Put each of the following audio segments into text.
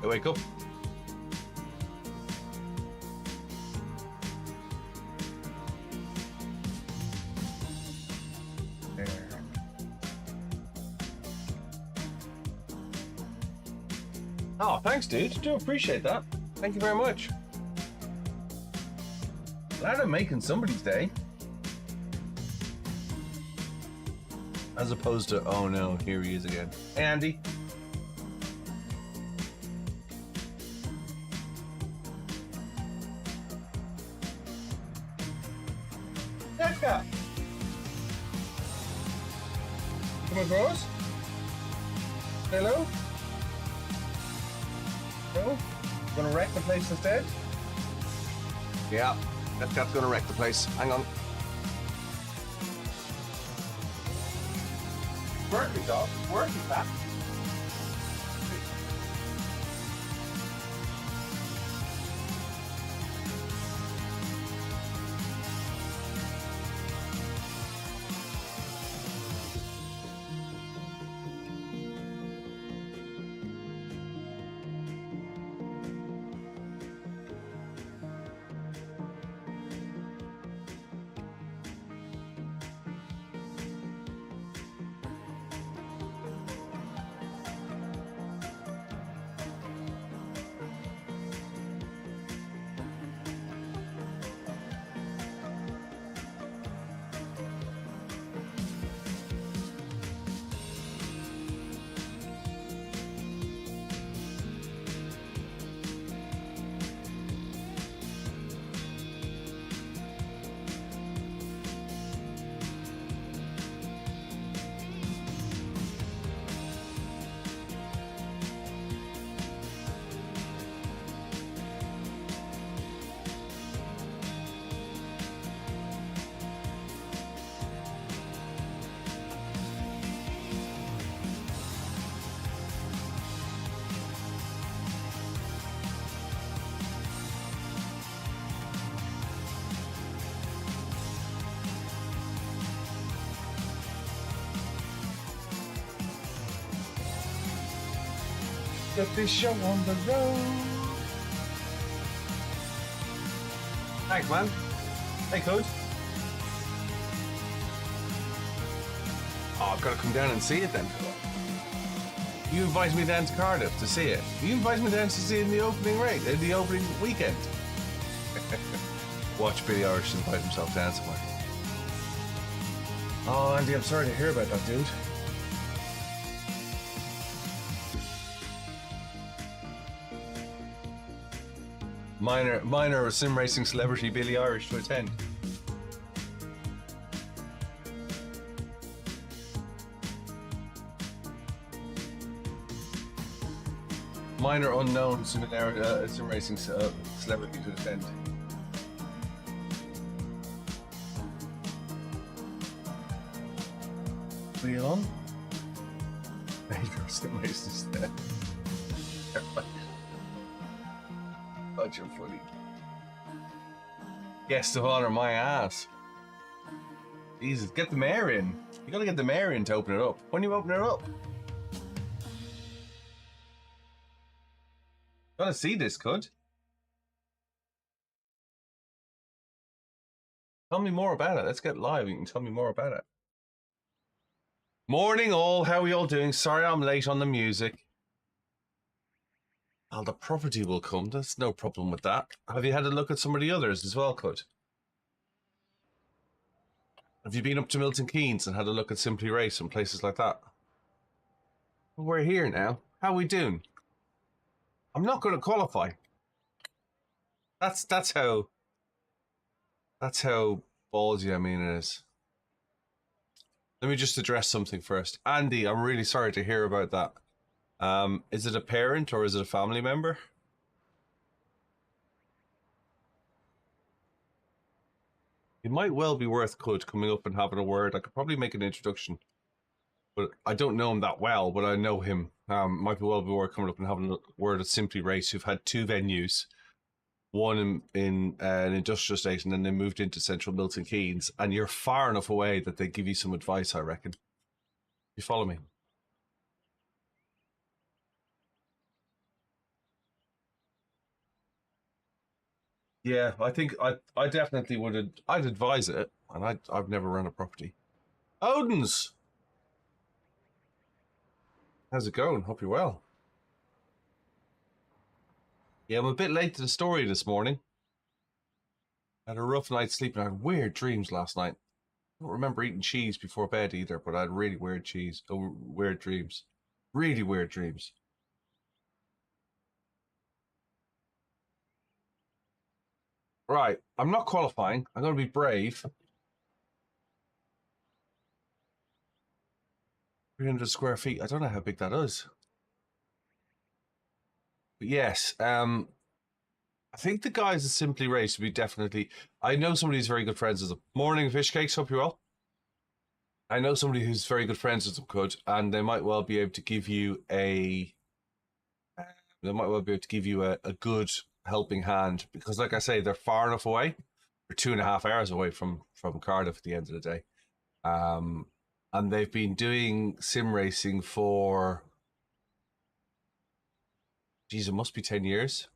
Hey, wake up. Oh, thanks, dude. Do appreciate that. Thank you very much. Glad I'm making somebody's day. As opposed to, oh no, here he is again. Hey, Andy. Jessica. Come across? Hello? No? Gonna wreck the place instead? Yeah, that's gonna wreck the place. Hang on. Working, dog. Working, Pat. Get this show on the road. Thanks, man. Hey, Code. Oh, I've got to come down and see it then. You invited me down to Cardiff to see it. You invited me down to see it in the opening race, in the opening weekend. Watch BillyOirish invite himself down somewhere. Oh, Andy, I'm sorry to hear about that, dude. Minor sim racing celebrity BillyOirish to attend. Minor unknown sim racing celebrity to attend. Are you on? Major sim racing instead. God, you're funny. Guest of honor, my ass. Jesus, get the mayor in. You gotta get the mayor in to open it up. When you open it up? Gotta see this, Cud. Tell me more about it. Let's get live. You can tell me more about it. Morning all. How are you all doing? Sorry I'm late on the music. Oh, the property will come. There's no problem with that. Have you had a look at some of the others as well, Cud? Have you been up to Milton Keynes and had a look at Simply Race and places like that? Well, we're here now. How are we doing? I'm not going to qualify. That's how ballsy I mean it is. Let me just address something first. Andy, I'm really sorry to hear about that. Is it a parent or is it a family member? It might well be worth coming up and having a word. I could probably make an introduction, but I don't know him that well, but I know him. Might be well be worth coming up and having a word at Simply Race, who've had two venues, one in an industrial estate, and then they moved into central Milton Keynes, and you're far enough away that they give you some advice, I reckon. You follow me? Yeah, I think I definitely would. I'd advise it, and I've never run a property. Odin's, how's it going? Hope you're well. Yeah, I'm a bit late to the story this morning. I had a rough night's sleep and I had weird dreams last night. I don't remember eating cheese before bed either, but I had really weird dreams. Really weird dreams. Right, I'm not qualifying. I'm going to be brave. 300 square feet. I don't know how big that is. But yes, I think the guys at Simply Race would be definitely. I know somebody who's very good friends with them. Morning, fish cakes. Hope you're well. I know somebody who's very good friends with them could, and they might well be able to give you a. They might well be able to give you a good helping hand because, like I say, they're far enough away. They're 2.5 hours away from Cardiff at the end of the day, um, and they've been doing sim racing for. Geez, it must be 10 years.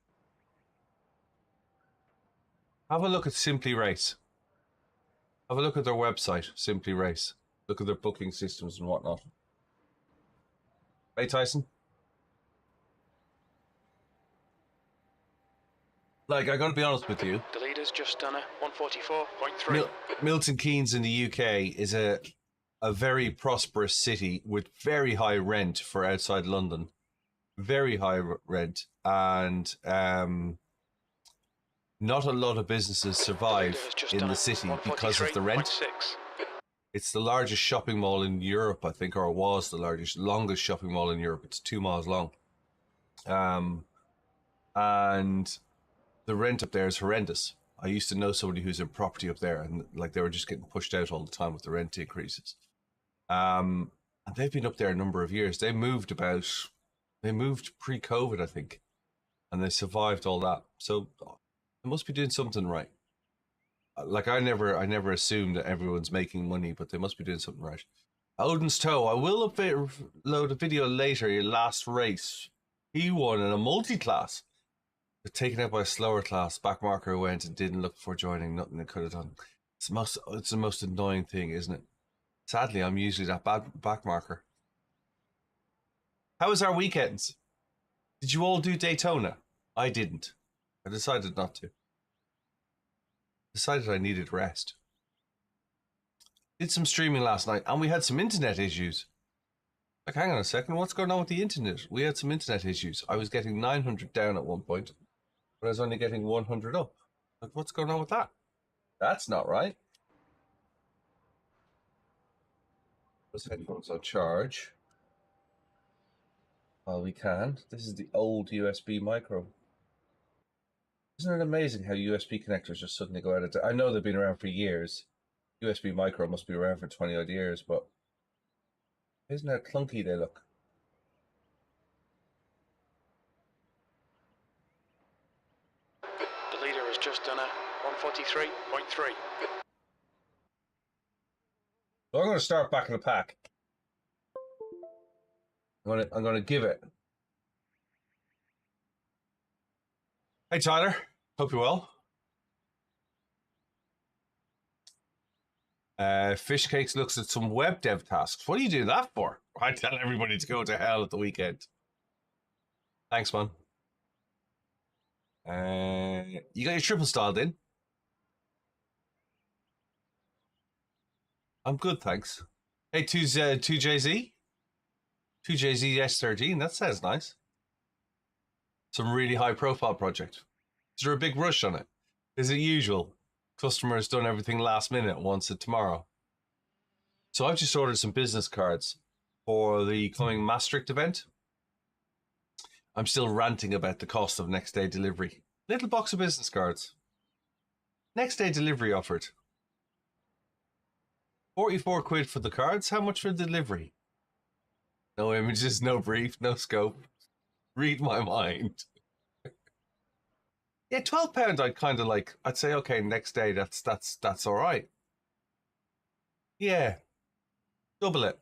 Have a look at Simply Race. Have a look at their website, Simply Race. Look at their booking systems and whatnot. Hey, Tyson. Like, I got to be honest with you. The leader's just done a 144.3. Milton Keynes in the UK is a very prosperous city with very high rent for outside London. Very high rent. And not a lot of businesses survive in the city because of the rent. It's the largest shopping mall in Europe, I think, or it was the longest shopping mall in Europe. It's 2 miles long. And the rent up there is horrendous. I used to know somebody who's in property up there, and like they were just getting pushed out all the time with the rent increases. And they've been up there a number of years. They moved pre-COVID, I think, and they survived all that. So they must be doing something right. Like I never assumed that everyone's making money, but they must be doing something right. Odin's Toe, I will upload a video later. Your last race, he won in a multi-class. Taken out by a slower class. Backmarker went and didn't look before joining. Nothing they could have done. It's the most annoying thing, isn't it? Sadly, I'm usually that bad backmarker. How was our weekends? Did you all do Daytona? I didn't. I decided not to. Decided I needed rest. Did some streaming last night, and we had some internet issues. Like, hang on a second, what's going on with the internet? We had some internet issues. I was getting 900 down at one point, but I was only getting 100 up. Like, what's going on with that? That's not right. Those headphones on charge. Well, we can. This is the old USB micro. Isn't it amazing how USB connectors just suddenly go out of date? I know they've been around for years. USB micro must be around for 20 odd years, but isn't that clunky they look? The leader has just done a 143.3. So I'm going to start back in the pack. I'm going to give it. Hey Tyler, hope you're well. Fish Cakes looks at some web dev tasks. What do you do that for? I tell everybody to go to hell at the weekend. Thanks, man. You got your triple styled in? I'm good, thanks. Hey, 2JZ? 2JZ S13, that sounds nice. Some really high profile project. Is there a big rush on it? Is it usual? Customers done everything last minute, wants it tomorrow. So I've just ordered some business cards for the coming Maastricht event. I'm still ranting about the cost of next day delivery. Little box of business cards. Next day delivery offered. 44 quid for the cards. How much for delivery? No images, no brief, no scope. Read my mind. Yeah, £12 I'd kind of like, I'd say, okay, next day, that's all right. Yeah. Double it.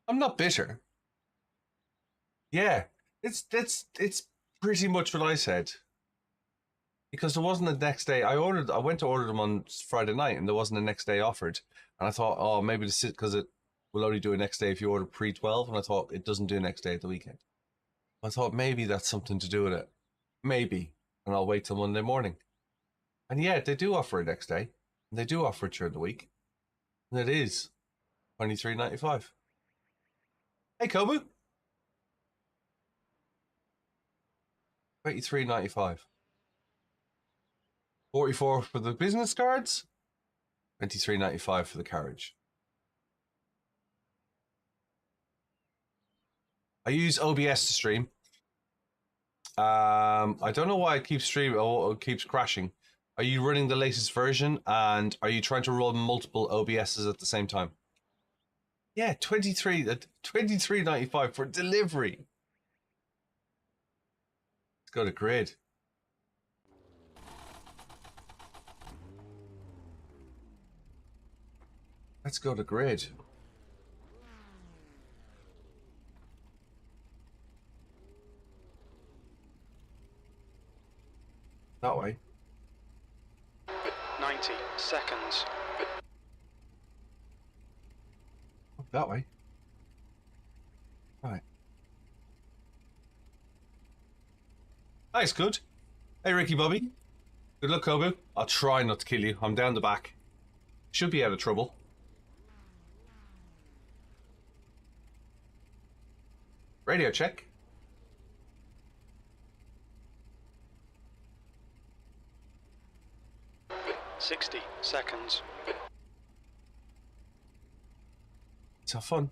I'm not bitter. Yeah. It's pretty much what I said. Because there wasn't a next day. I went to order them on Friday night, and there wasn't a next day offered. And I thought, oh, maybe because it will only do a next day if you order pre-12. And I thought it doesn't do a next day at the weekend. I thought maybe that's something to do with it. Maybe. And I'll wait till Monday morning. And yeah, they do offer a next day. And they do offer it during the week. And it is $23.95. Hey, Kobu. $23.95. 44 for the business cards, $23.95 for the carriage. I use OBS to stream. I don't know why it keeps streaming or it keeps crashing. Are you running the latest version, and are you trying to run multiple OBSs at the same time? Yeah, $23.95 for delivery. Let's go to grid. Let's go to grid. That way. 90 seconds. That way. Right. Nice, good. Hey, Ricky Bobby. Good luck, Kobu. I'll try not to kill you. I'm down the back. Should be out of trouble. Radio check. $60 seconds. Let's have fun.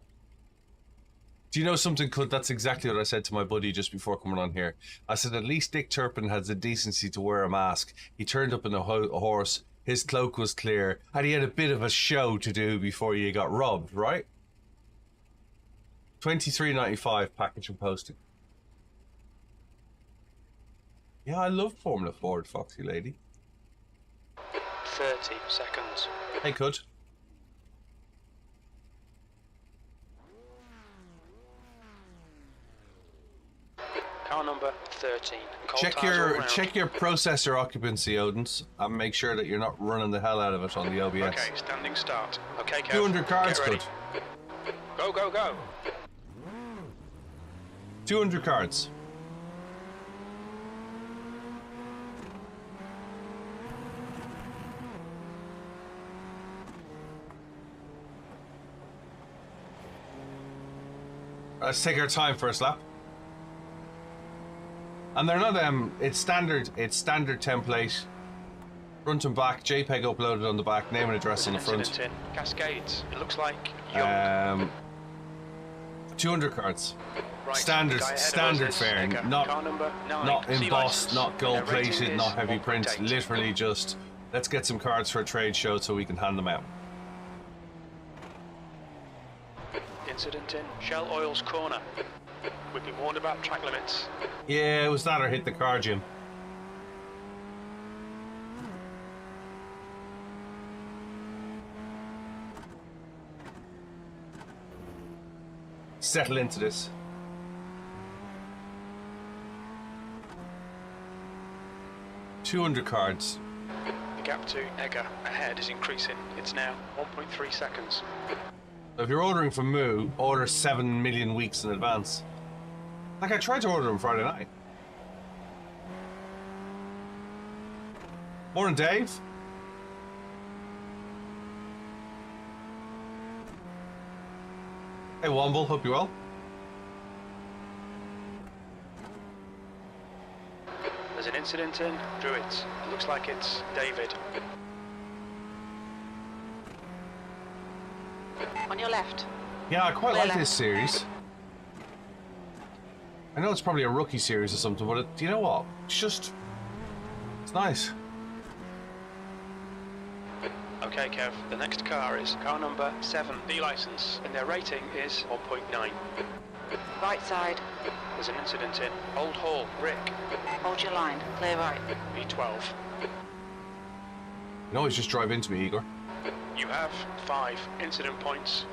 Do you know something, Cut? That's exactly what I said to my buddy just before coming on here. I said, at least Dick Turpin has the decency to wear a mask. He turned up in a horse, his cloak was clear, and he had a bit of a show to do before you got robbed, right? $23.95 package and posting. Yeah, I love Formula Ford, Foxy Lady. 30 seconds. Hey, Cut. Car number 13. Check your processor occupancy, Odins, and make sure that you're not running the hell out of it on the OBS. Okay, standing start. Okay, Kev. 200 cards, Get ready. Cut. Go, go, go. 200 cards. Let's take our time first lap. And they're not it's standard template. Front and back, JPEG uploaded on the back, name and address on the front. In Cascades. It looks like young. 200 cards. Right, Standard fare, Car number 9. not embossed, license. not gold Their rating plated, is not heavy print. 1.8. Literally just, let's get some cards for a trade show so we can hand them out. Incident in Shell Oil's corner. We've been warned about track limits. Yeah, it was that or hit the car, Jim. Settle into this. $200 cards. The gap to Egger ahead is increasing. It's now 1.3 seconds. So if you're ordering from Moo, order 7 million weeks in advance. Like, I tried to order them Friday night. Morning, Dave. Hey, Womble, hope you're well. There's an incident in Druids. It looks like it's David. On your left. Yeah, I quite Clear like left. this series. I know it's probably a rookie series or something, but do you know what? It's nice. Okay, Kev, the next car is car number 7, B license, and their rating is 1.9. Right side. There's an incident in Old Hall, Rick, Hold your line. Clear right. B12. You can always just drive into me, Igor. You have 5 incident points.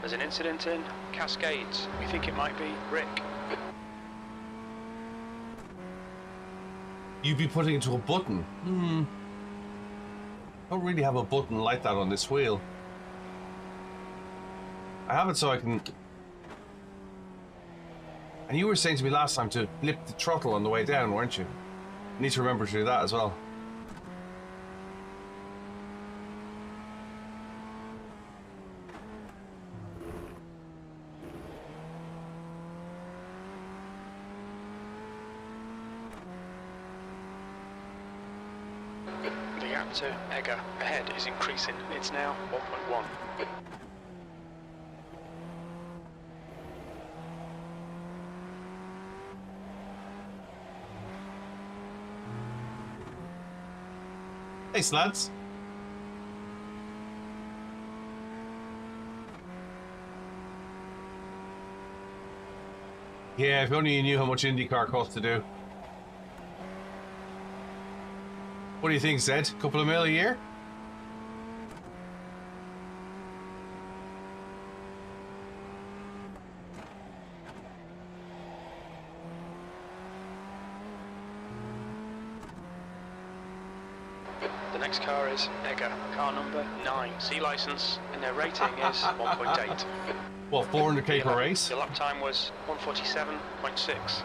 There's an incident in Cascades. We think it might be Rick. You'd be putting it to a button. Don't really have a button like that on this wheel. I have it so I can... And you were saying to me last time to flip the throttle on the way down, weren't you? You need to remember to do that as well. The gap to Egger ahead is increasing. It's now 1.1. Thanks, lads. Yeah, if only you knew how much IndyCar costs to do. What do you think, Zed? Couple of mil a year? The next car is Egger, car number 9, C license, and their rating is 1.8. What, 400k per race? The lap time was 147.6.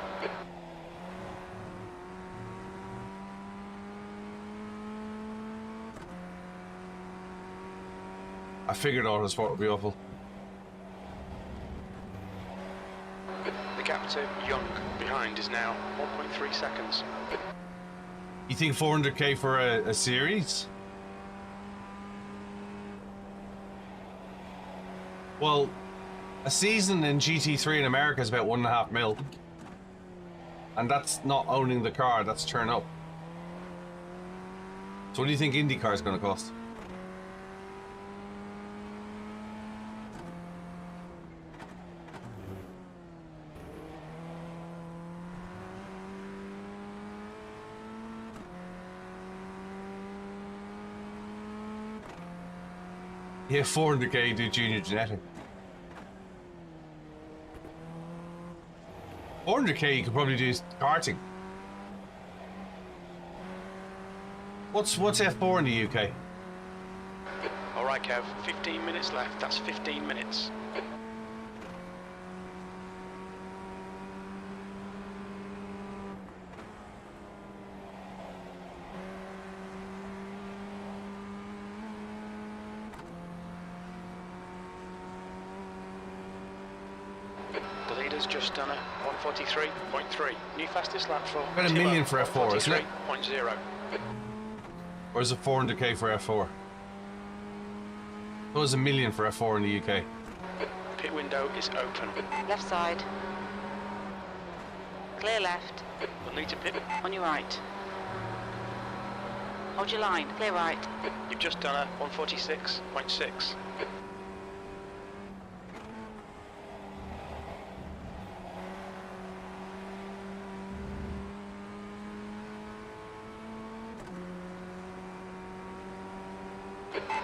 I figured Autosport would be awful. The gap to Young behind is now 1.3 seconds. You think 400k for a series? Well, a season in GT3 in America is about 1.5 mil. And that's not owning the car, that's turn up. So what do you think IndyCar is going to cost? Yeah, 400k do junior genetic. 400k you could probably do karting. What's F4 in the UK? Alright Kev, 15 minutes left, that's 15 minutes. Just done a 143.3. New fastest lap for about $1 million for F4, isn't it? 143.0. Or is it 400k for F4? It was $1 million for F4 in the UK. Pit window is open. Left side. Clear left. We'll need to pit. On your right. Hold your line. Clear right. You've just done a 146.6.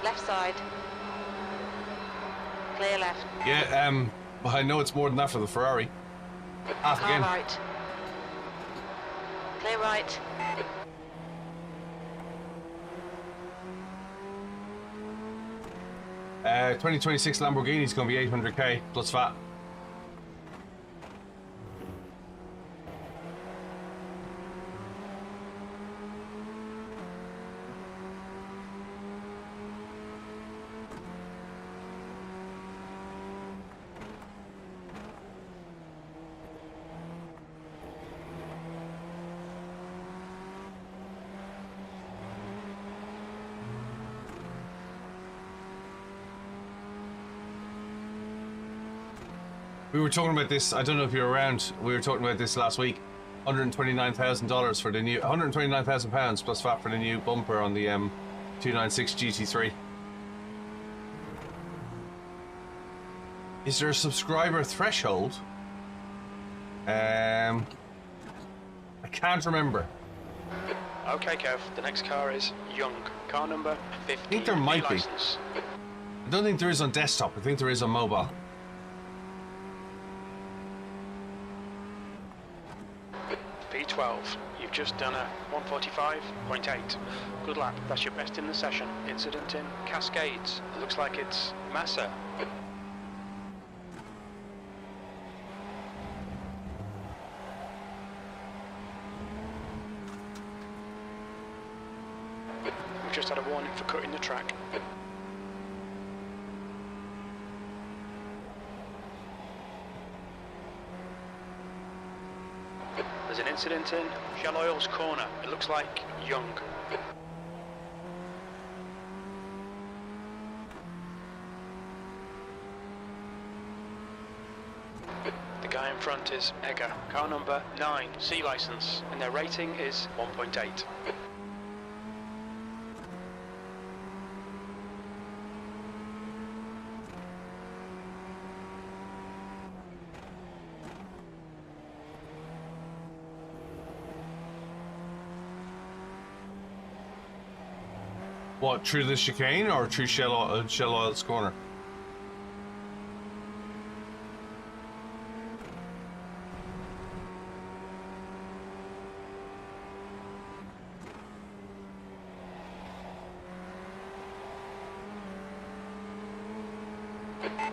Left side. Clear left. Yeah, but I know it's more than that for the Ferrari. Half Car again. right. Clear right. Uh, 2026 Lamborghini's going to be 800k plus VAT. We were talking about this, I don't know if you're around, we were talking about this last week. $129,000 for the new, £129,000 plus VAT for the new bumper on the 296 GT3. Is there a subscriber threshold? I can't remember. Okay, Kev, the next car is Young, car number 50. I think there might be. license. I don't think there is on desktop, I think there is on mobile. P12. You've just done a 145.8. Good lap. That's your best in the session. Incident in Cascades. It looks like it's Mazda. We've just had a warning for cutting the track. There's an incident in Shell Oil's corner. It looks like Young. The guy in front is Egger. Car number 9, C license, and their rating is 1.8. What, through the chicane or through Shell Oil's corner?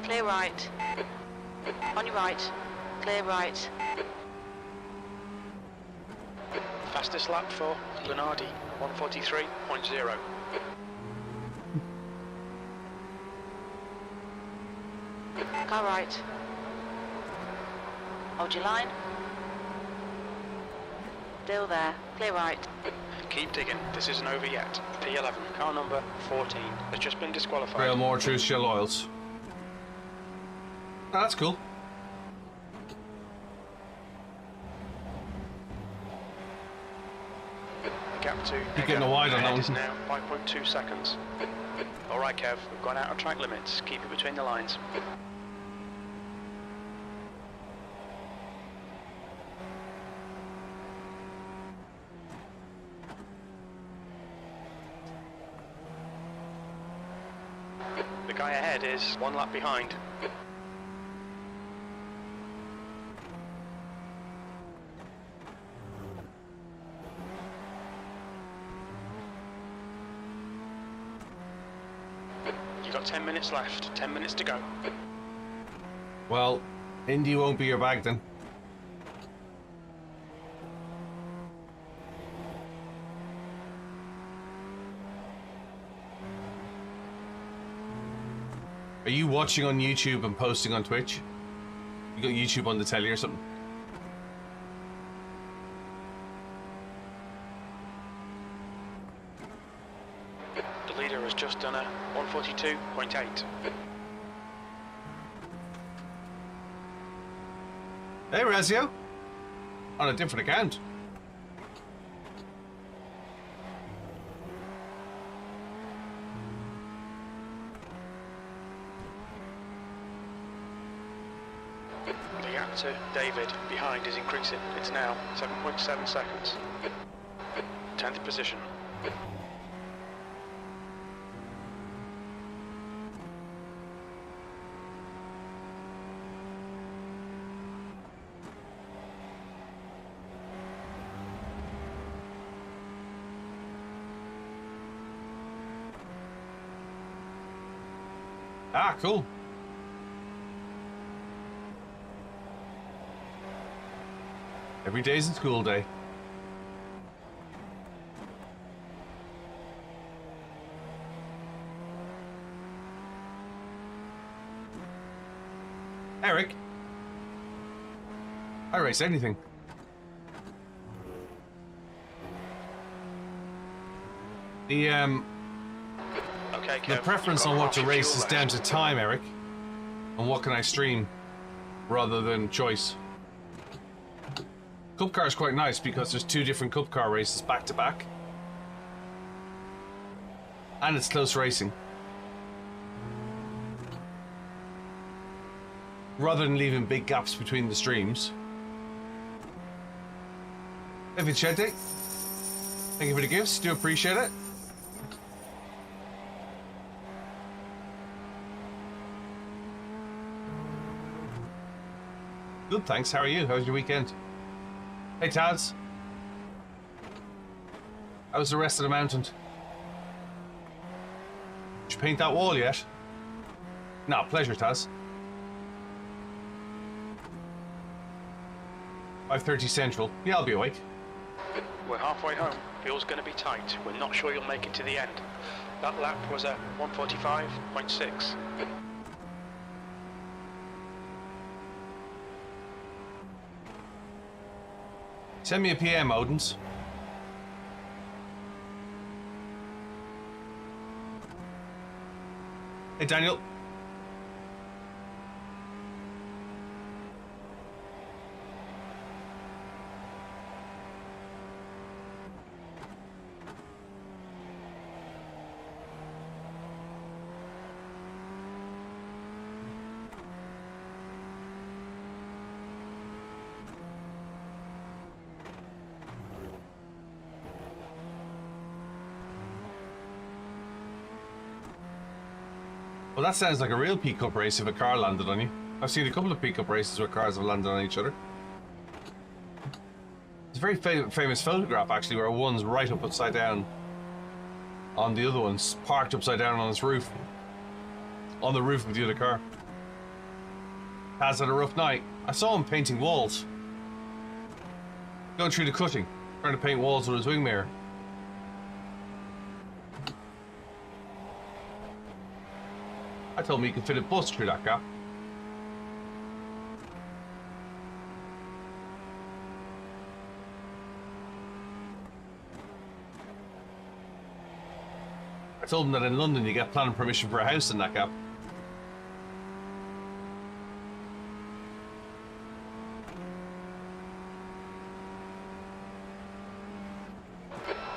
Clear right. On your right. Clear right. Fastest lap for Lunardi, 143.0. Car right. Hold your line. Still there. Clear right. Keep digging, this isn't over yet. P11, car number 14, has just been disqualified. Rail more through Shell Oils. Oh, that's cool. The gap to You're getting a wide on that is one. now 5.2 seconds. Alright Kev, we've gone out of track limits. Keep it between the lines. The guy ahead is one lap behind. You've got 10 minutes left, 10 minutes to go. Well, Indy won't be your bag then. Are you watching on YouTube and posting on Twitch? You got YouTube on the telly or something? The leader has just done a 142.8. Hey, Razio. On a different account. The gap to David behind is increasing. It's now 7.7 seconds. 10th position. Ah, cool. Every day's a school day. Eric, I race anything. Okay, Kev, The preference you've got on what half to your race fuel is down left. to time, Eric. And what can I stream, rather than choice. Cup car is quite nice because there's 2 different Cup car races back to back. And it's close racing. Rather than leaving big gaps between the streams. Hey Vicente, thank you for the gifts, do appreciate it. Good, thanks. How are you? How's your weekend? Hey, Taz. How's the rest of the mountain? Did you paint that wall yet? No, pleasure, Taz. 5:30 Central. Yeah, I'll be awake. We're halfway home. Fuel's going to be tight. We're not sure you'll make it to the end. That lap was at 1:45.6. Send me a PM, Odins. Hey, Daniel. Well, that sounds like a real pick-up race if a car landed on you. I've seen a couple of pick-up races where cars have landed on each other. It's a very famous photograph, actually, where one's right up upside down on the other one's parked upside down on its roof. On the roof of the other car. Has had a rough night. I saw him painting walls. Going through the cutting, trying to paint walls with his wing mirror. I told him he could fit a bus through that gap. I told him that in London you get planning permission for a house in that gap.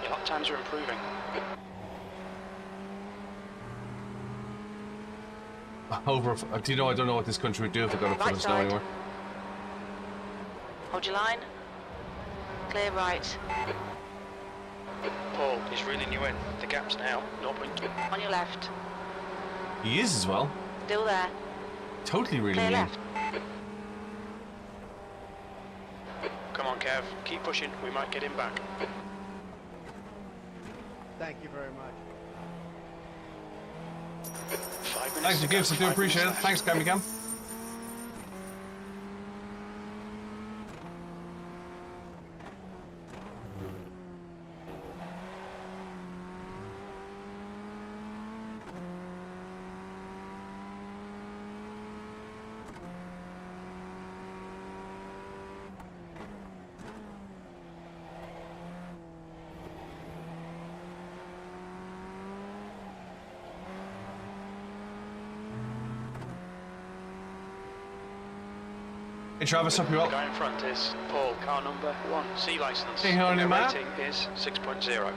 Your lap times are improving. Over. Do you know? I don't know what this country would do if they got a foot Right of snow side. anymore. Hold your line. Clear right. Paul is reeling you in. The gap's now 0.2. On your left. He is as well. Still there. Totally really Clear mean. left. Come on, Kev. Keep pushing. We might get him back. Thank you very much. 5 minutes. Thanks for to go, gifts. I do 5 appreciate it. minutes Thanks, left. Cammy. Hey Travis, hope you're The well. guy in front is Paul, car number 1, C license. Hey, how are you, Their Matt? rating is 6.0.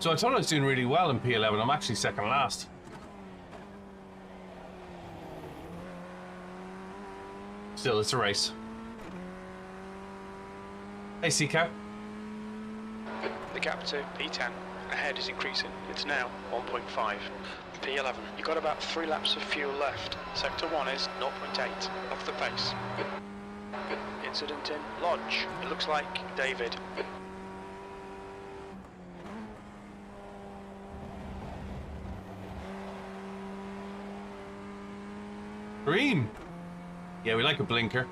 So I thought I was doing really well in P11. I'm actually second last. Still, it's a race. Hey, C-Cap. The gap to P10 ahead is increasing. It's now 1.5. P11, you've got about 3 laps of fuel left. Sector 1 is 0.8. Off the pace. Incident in Lodge. It looks like David. Green. Yeah, we like a blinker.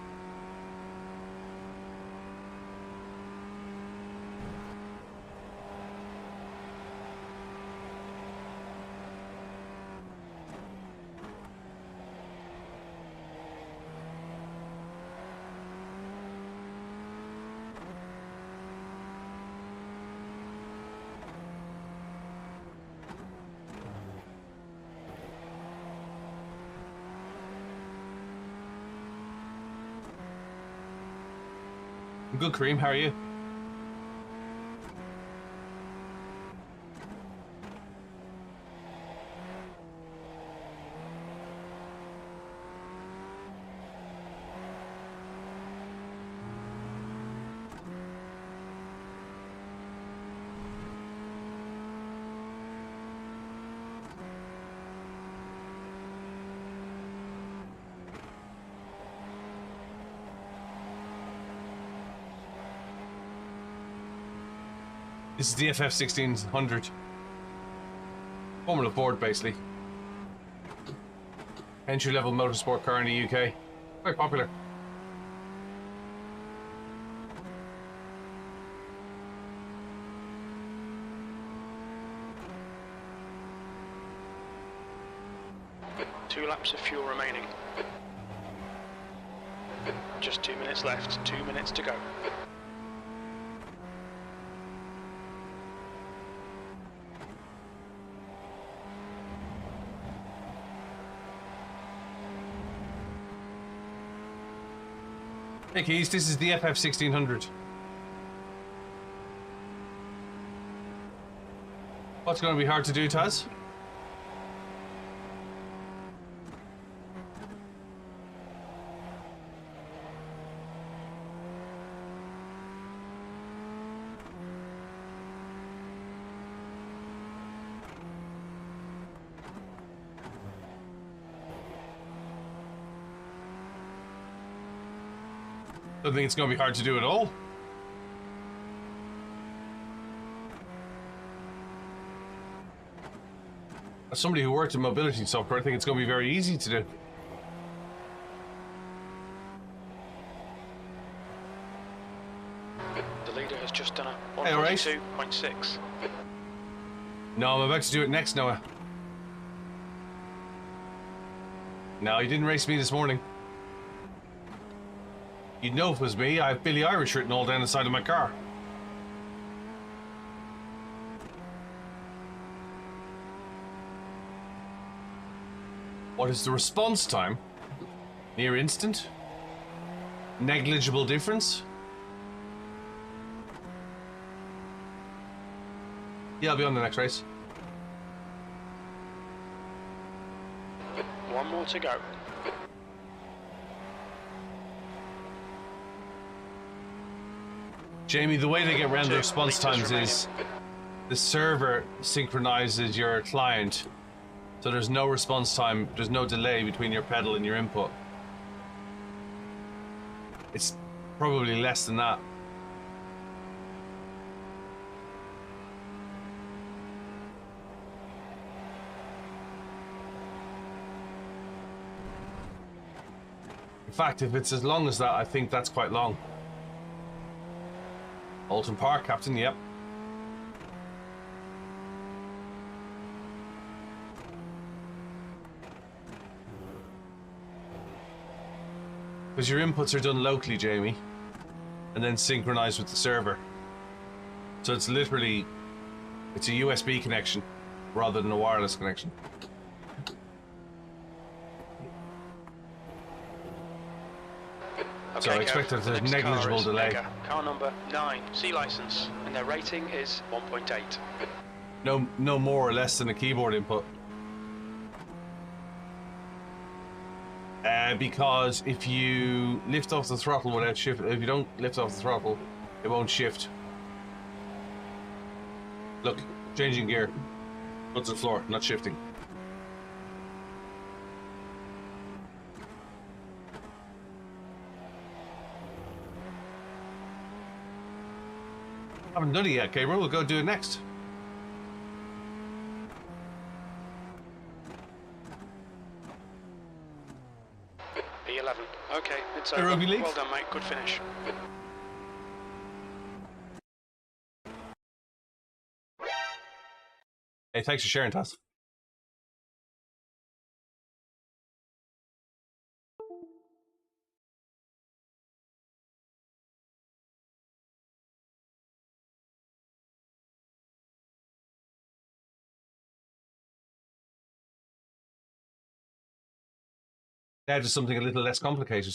I'm good, Kareem. How are you? This is the FF 1600. Formula Ford, basically. Entry-level motorsport car in the UK. Very popular. Two laps of fuel remaining. Just 2 minutes left, 2 minutes to go. Hey Keys, this is the FF 1600. What's going to be hard to do, Taz? Don't think it's going to be hard to do at all. As somebody who worked in mobility software, I think it's going to be very easy to do. The leader has just done a Hey, all right. 142.6. No, I'm about to do it next, Noah. No, you didn't race me this morning. You'd know if it was me. I have BillyOirish written all down the side of my car. What is the response time? Near instant? Negligible difference? Yeah, I'll be on the next race. One more to go. Jamie, the way they get around the 2 response litres times remaining. is the server synchronizes your client, so there's no response time, there's no delay between your pedal and your input. It's probably less than that. In fact, if it's as long as that, I think that's quite long. Alton Park, Captain, yep. Because your inputs are done locally, Jamie, and then synchronized with the server. So it's literally, it's a USB connection rather than a wireless connection. So I Okay, expect Kev, there's the a next car negligible is delay. Mega, car number 9, C license, and their rating is 1.8. No more or less than a keyboard input. Because if you lift off the throttle without shift, if you don't lift off the throttle, it won't shift. Look, changing gear. Foot to the floor, not shifting. Haven't done it yet, Gabriel. We'll go do it next. P11. Okay, it's Hey, over. rugby league. Well done, mate. Good finish. Hey, thanks for sharing, Taz. Now just something a little less complicated.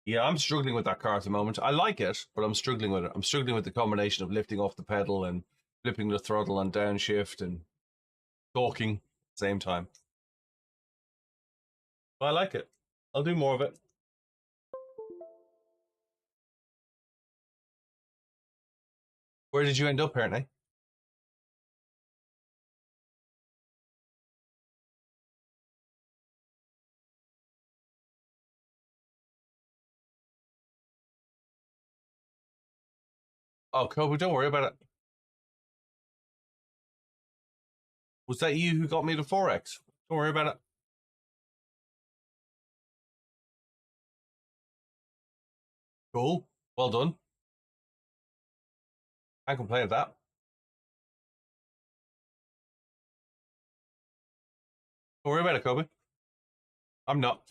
Yeah, I'm struggling with that car at the moment. I like it, but I'm struggling with it. I'm struggling with the combination of lifting off the pedal and flipping the throttle on downshift and talking at the same time. But I like it. I'll do more of it. Where did you end up, apparently? Oh, Kobe, don't worry about it. Was that you who got me the 4X? Don't worry about it. Cool. Well done. Can't complain at that. Don't worry about it, Kobe. I'm not.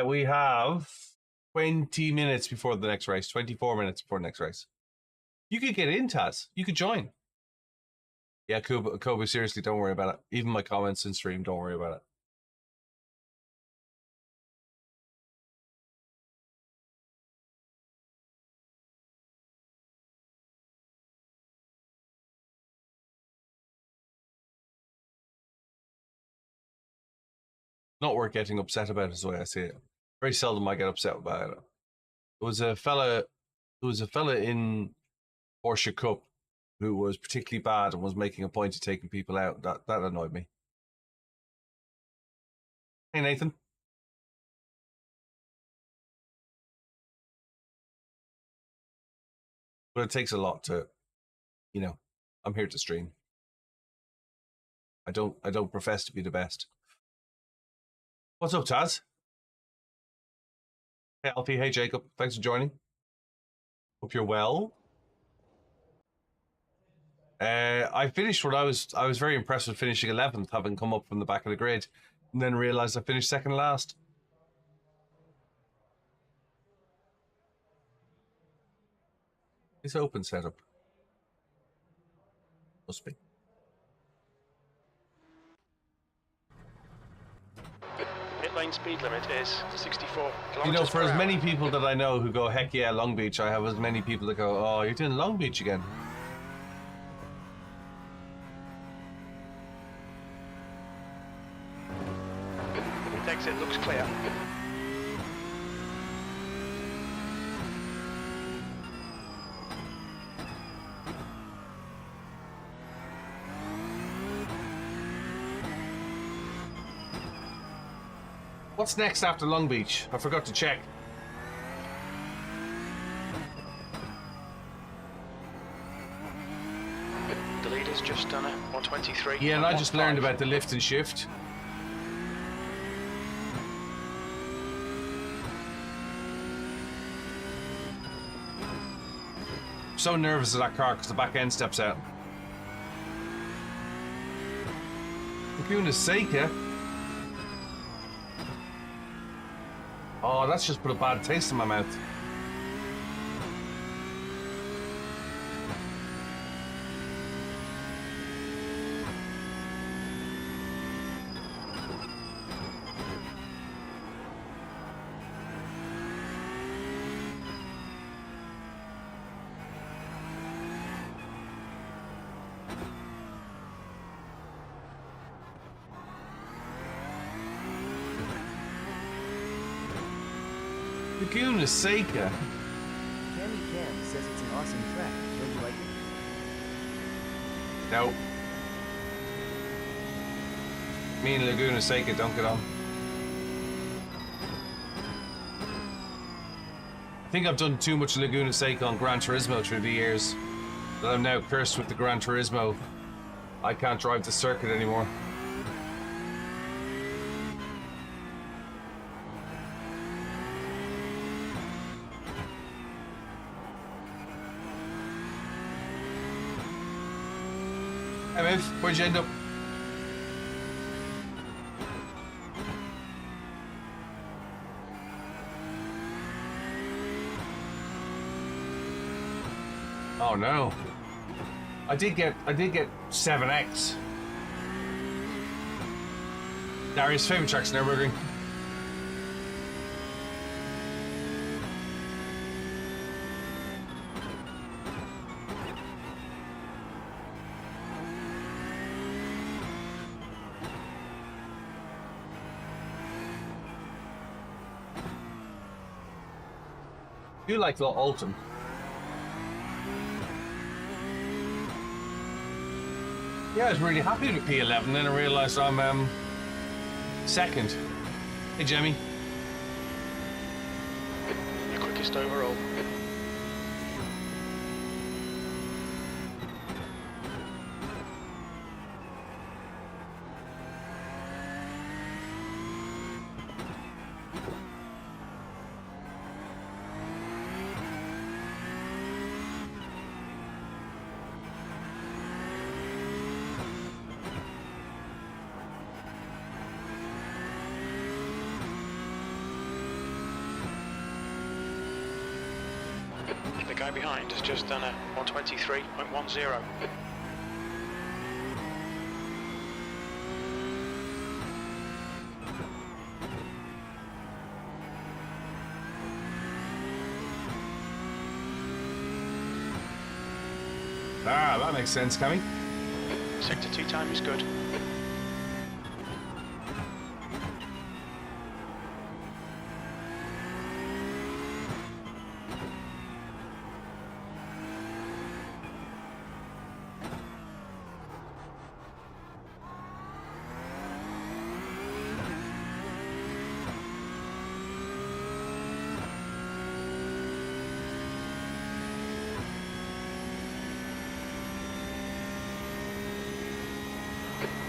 We have 20 minutes before the next race. 24 minutes before the next race. You could get in, Taz. You could join. Yeah, Kobe, seriously, don't worry about it. Even my comments in stream, don't worry about it. Not worth getting upset about is the way I see it. Very seldom I get upset about it. There was a fella in Porsche Cup who was particularly bad and was making a point of taking people out. That annoyed me. Hey, Nathan. But it takes a lot to, I'm here to stream. I don't profess to be the best. What's up, Taz? Hey, Alfie. Hey, Jacob. Thanks for joining. Hope you're well. I finished what I was very impressed with finishing 11th, having come up from the back of the grid, and then realized I finished second last. It's open setup. Must be. Pit lane speed limit is 64 You know, for as km/h. many people that I know who go, heck yeah, Long Beach, I have as many people that go, oh, you're doing Long Beach again. Exit looks clear. What's next after Long Beach? I forgot to check. The leader's just done a 123. Yeah, and I just learned about the lift and shift. So nervous of that car because the back end steps out. For goodness sake, yeah. Oh, that's just put a bad taste in my mouth. For goodness sake, yeah. Cammy Cam says it's an awesome track. Don't you like it? No. Me and Laguna Seca don't get on. I think I've done too much Laguna Seca on Gran Turismo through the years that I'm now cursed with the Gran Turismo. I can't drive the circuit anymore. Hey, Miv, where'd you end up? Oh no. I did get 7X. Darius' favorite track's Nürburgring. You like little Alton. Yeah, I was really happy with P11, then I realised I'm second. Hey, Jemmy. Your quickest overall. The guy behind has just done a 123.10. Ah, that makes sense, Cammy. Sector 2 time is good.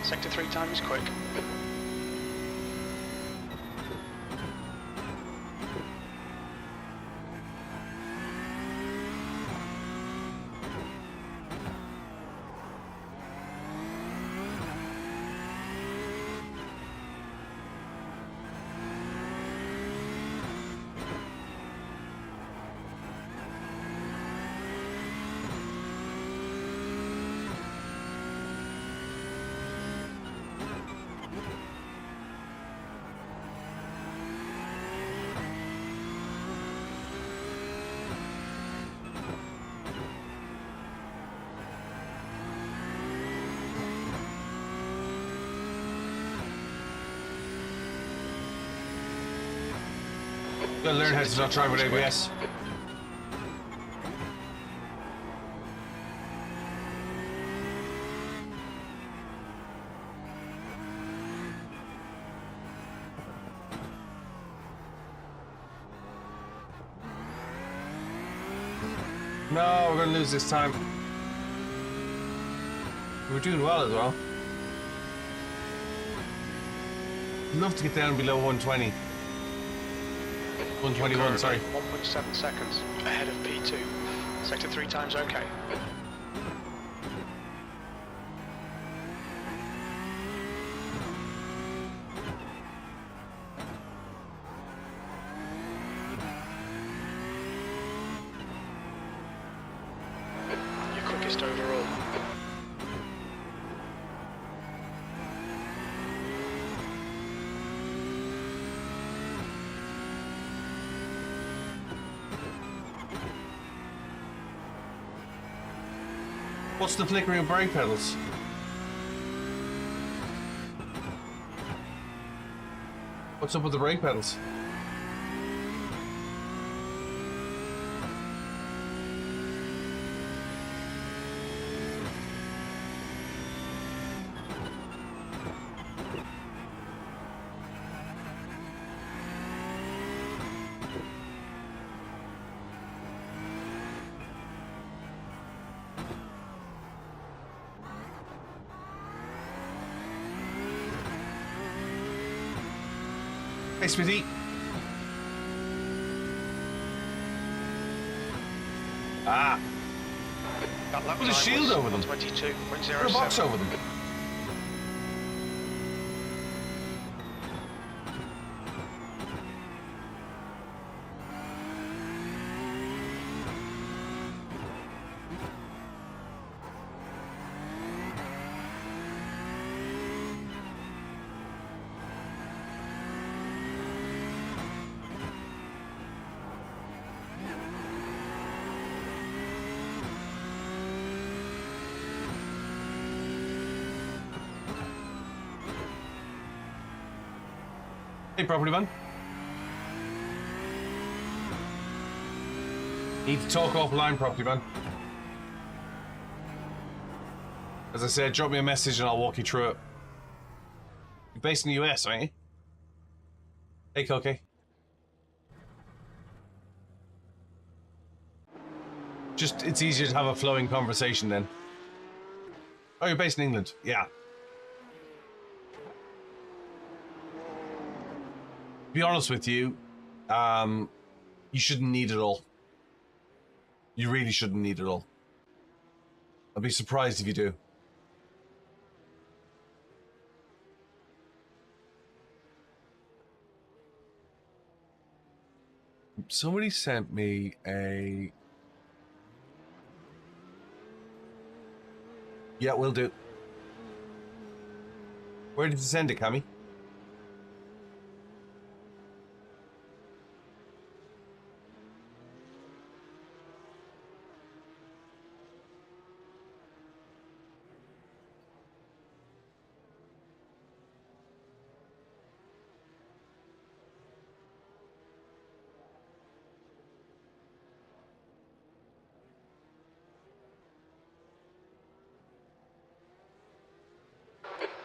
Sector 3 time is quick. Gotta learn how to not drive with ABS. No, we're gonna lose this time. We're doing well as well. I'd love to get down below 120. 121, sorry. 1.7 seconds ahead of P2. Sector 3 time's okay. Your quickest overall. What's the flickering of brake pedals? What's up with the brake pedals? Hey, Smithy. Ah. That lap Put a time shield was over them. 22.07. Put a box over them. Hey, property man. Need to talk offline, property man. As I said, drop me a message and I'll walk you through it. You're based in the US, aren't you? Hey, Koke. Just, it's easier to have a flowing conversation then. Oh, you're based in England? Yeah. To be honest with you, you shouldn't need it all. You really shouldn't need it all. I'd be surprised if you do. Somebody sent me a Yeah, we'll do. Where did you send it, Cammy?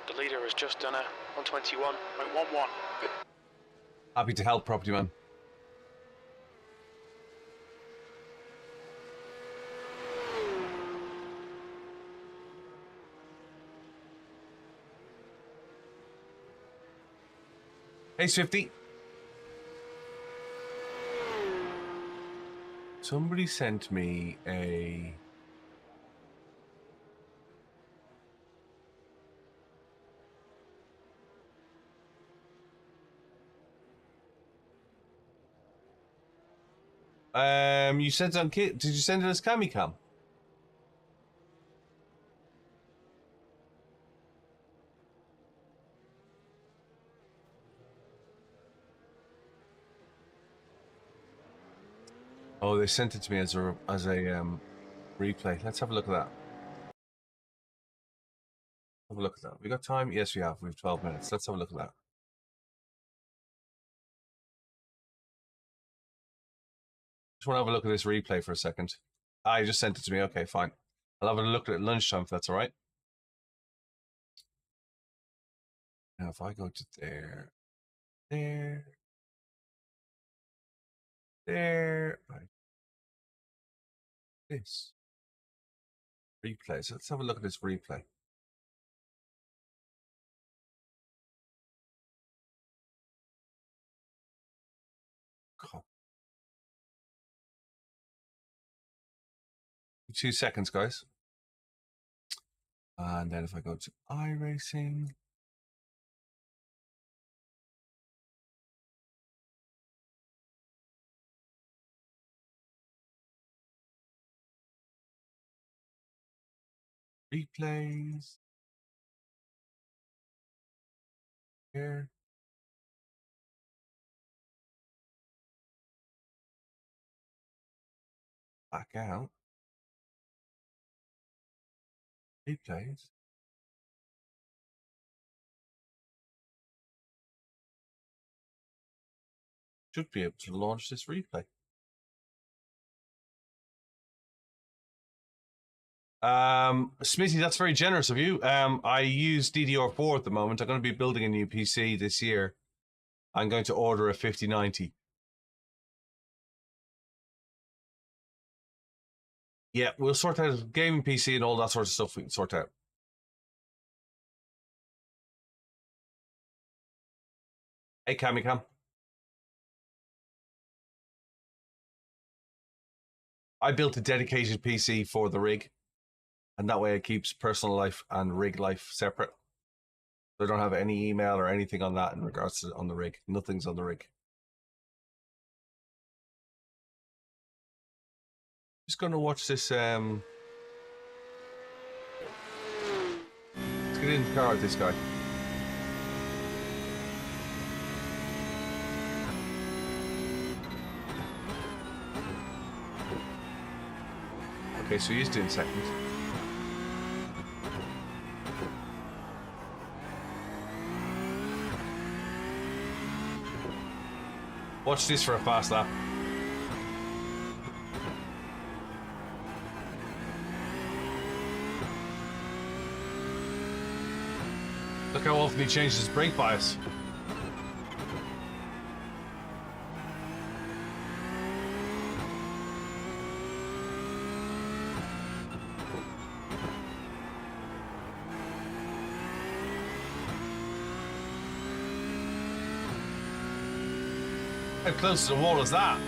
The leader has just done a 121.11. Happy to help, property man. Hey, Swifty. Somebody sent me a... you sent it on Kit. Did you send it as Camicam? Oh, they sent it to me as a replay. Let's have a look at that. Have a look at that. We got time? Yes, we have. We have 12 minutes. Let's have a look at that. Just want to have a look at this replay for a second. Ah, you just sent it to me. Okay, fine. I'll have a look at it at lunchtime if that's all right. Now, if I go to there, right, this replay. So let's have a look at this replay. God. 2 seconds, guys. And then if I go to iRacing, replays, here, back out, replays. Should be able to launch this replay. Smitty, that's very generous of you. I use DDR4 at the moment. I'm going to be building a new PC this year. I'm going to order a 5090. Yeah, we'll sort out a gaming PC and all that sort of stuff we can sort out. Hey, Camicam. I built a dedicated PC for the rig, and that way it keeps personal life and rig life separate. So I don't have any email or anything on that in regards to on the rig. Nothing's on the rig. Just going to watch this. Let's get in the car with this guy. Okay, so he's doing second. Watch this for a fast lap. Look how often he changes his brake bias. How close to the wall is that?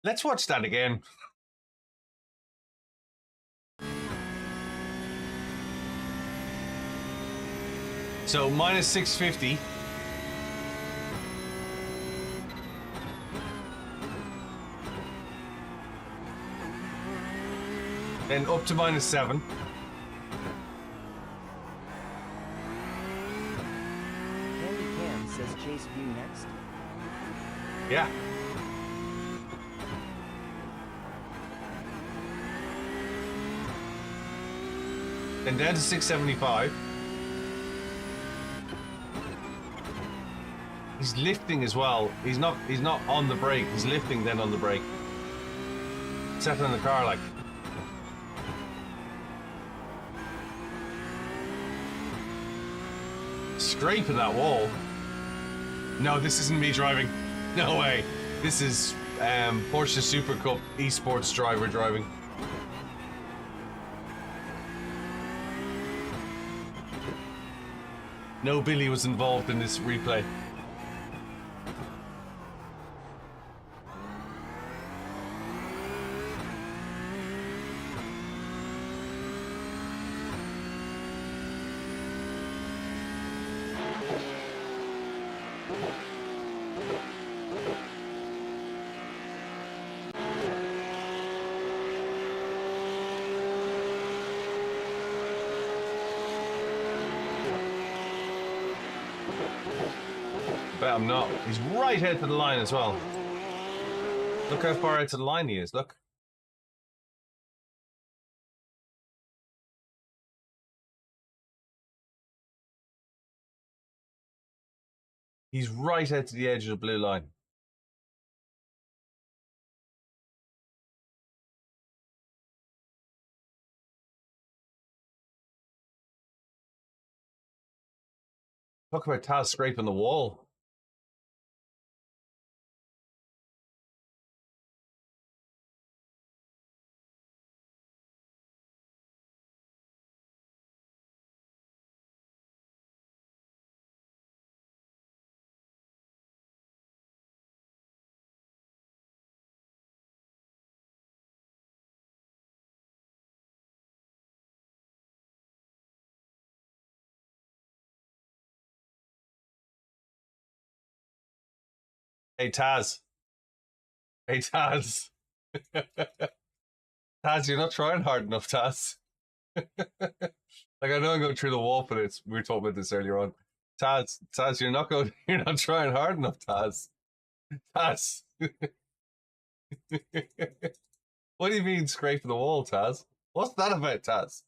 Let's watch that again. So minus 650. Then up to minus 7. Candy Cam says chase view next. Yeah. Then down to 675. He's lifting as well. He's not on the brake. He's lifting then on the brake. Settling the car like. Scraping that wall. No, this isn't me driving. No way. This is Porsche Super Cup esports driver driving. No Billy was involved in this replay. Bet I'm not. He's right out to the line as well. Look how far out to the line he is, look. He's right out to the edge of the blue line. Talk about Taz scraping the wall. Hey, Taz. Hey, Taz. Taz, you're not trying hard enough, Taz. Like, I know I'm going through the wall for this. We were talking about this earlier on. Taz, you're not trying hard enough, Taz. Taz. What do you mean scraping the wall, Taz? What's that about, Taz?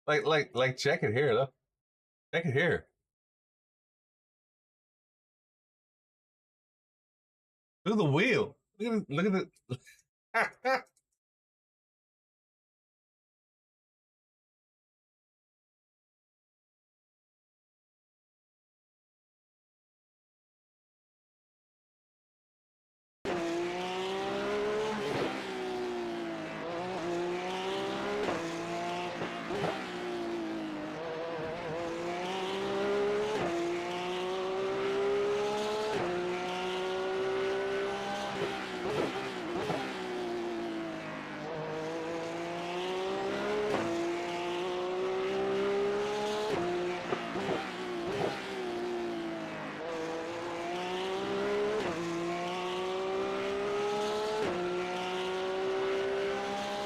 like, check it here, look. Check it here. Look at the wheel. Look at it.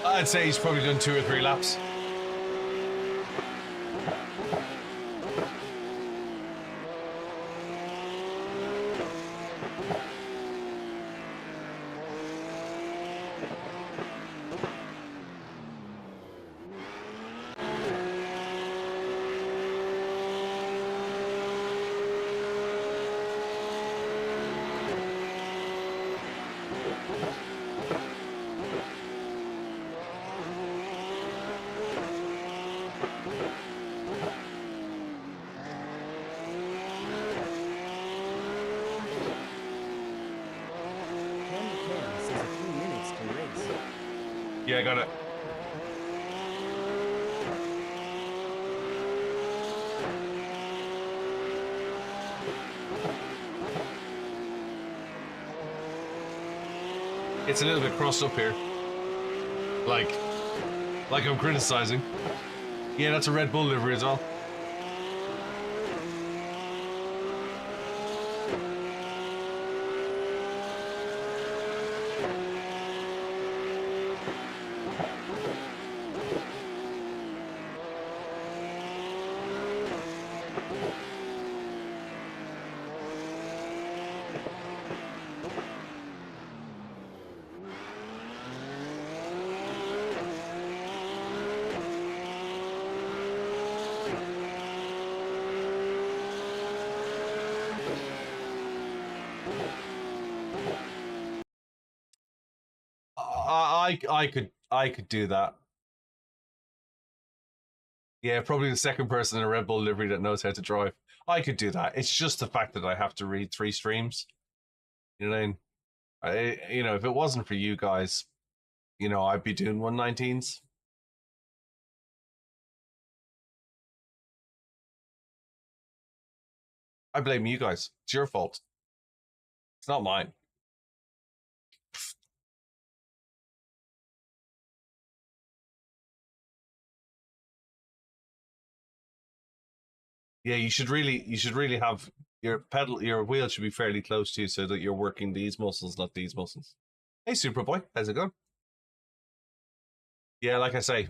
I'd say he's probably done 2 or 3 laps. Yeah, I got it. It's a little bit crossed up here. Like I'm criticizing. Yeah, that's a Red Bull livery as well. I could do that. Yeah, probably the second person in a Red Bull livery that knows how to drive. I could do that. It's just the fact that I have to read 3 streams. You know what I mean? If it wasn't for you guys, I'd be doing 119s. I blame you guys. It's your fault. It's not mine. Yeah, you should really have your wheel should be fairly close to you so that you're working these muscles, not these muscles. Hey, Superboy, how's it going? Yeah, like I say,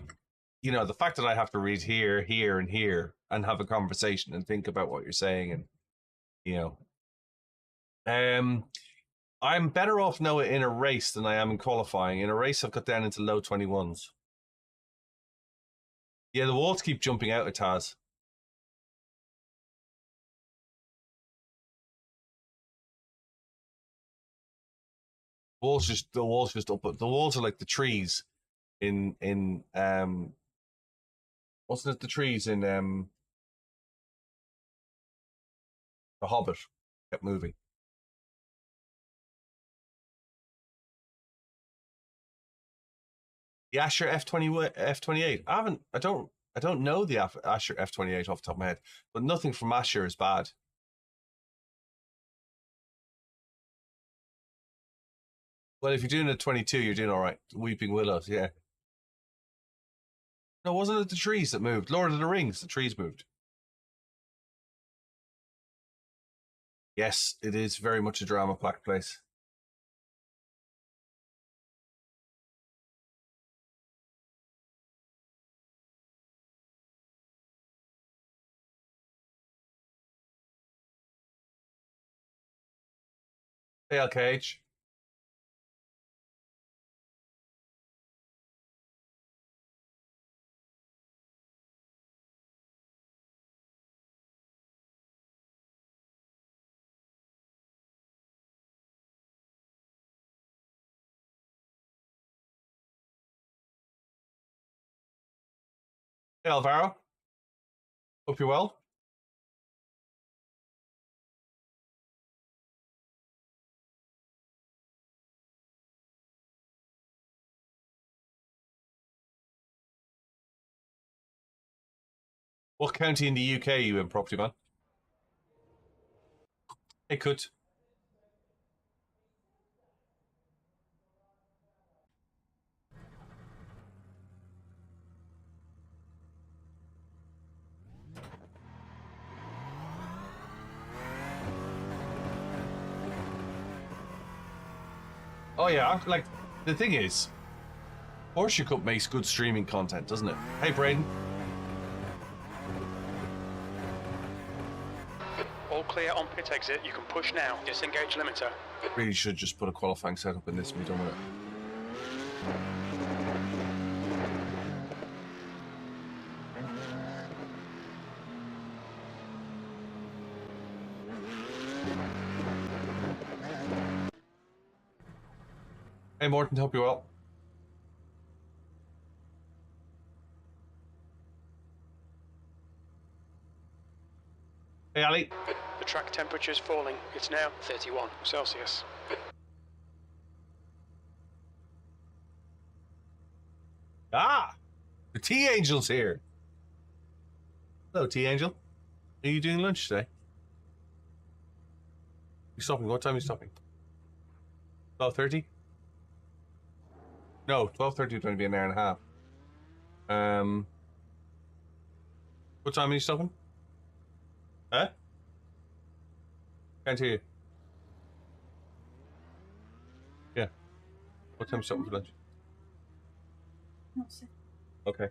the fact that I have to read here, here, and here, and have a conversation and think about what you're saying, and I'm better off now in a race than I am in qualifying. In a race, I've got down into low 21s. Yeah, the walls keep jumping out at Taz. The walls just up. The walls are like the trees in wasn't it the trees in The Hobbit kept moving. The Asher F28. I don't know the Asher F28 off the top of my head, but nothing from Asher is bad. Well, if you're doing a 22, you're doing all right. Weeping Willows, yeah. No, wasn't it the trees that moved? Lord of the Rings, the trees moved. Yes, it is very much a drama-packed place. Hey, LKH. Hey, Alvaro. Hope you're well. What county in the UK are you in, Property Man? Hey, could. Oh yeah, like the thing is, Porsche Cup makes good streaming content, doesn't it? Hey, Braden. All clear on pit exit. You can push now. Disengage limiter. Really should just put a qualifying setup in this and be done with it. Hey, Morton, hope you well. Hey, Ali. The track temperature is falling. It's now 31 Celsius. Ah! The Tea Angel's here. Hello, Tea Angel. Are you doing lunch today? You stopping? What time are you stopping? 12:30? No, 12:30 is going to be an hour and a half. What time are you stopping? Huh? Can't hear you. Yeah. What time are you stopping for lunch? Okay.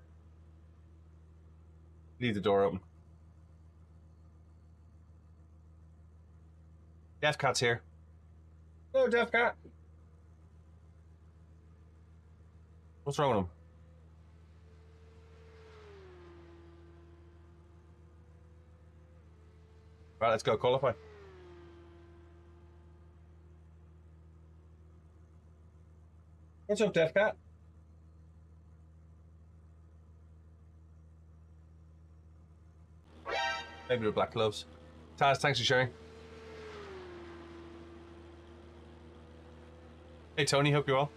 Leave the door open. Deaf Cat's here. Hello, Deaf Cat. What's wrong with him? Right, let's go qualify. What's up, Deaf Cat? Maybe with black gloves. Taz, thanks for sharing. Hey, Tony, hope you're well.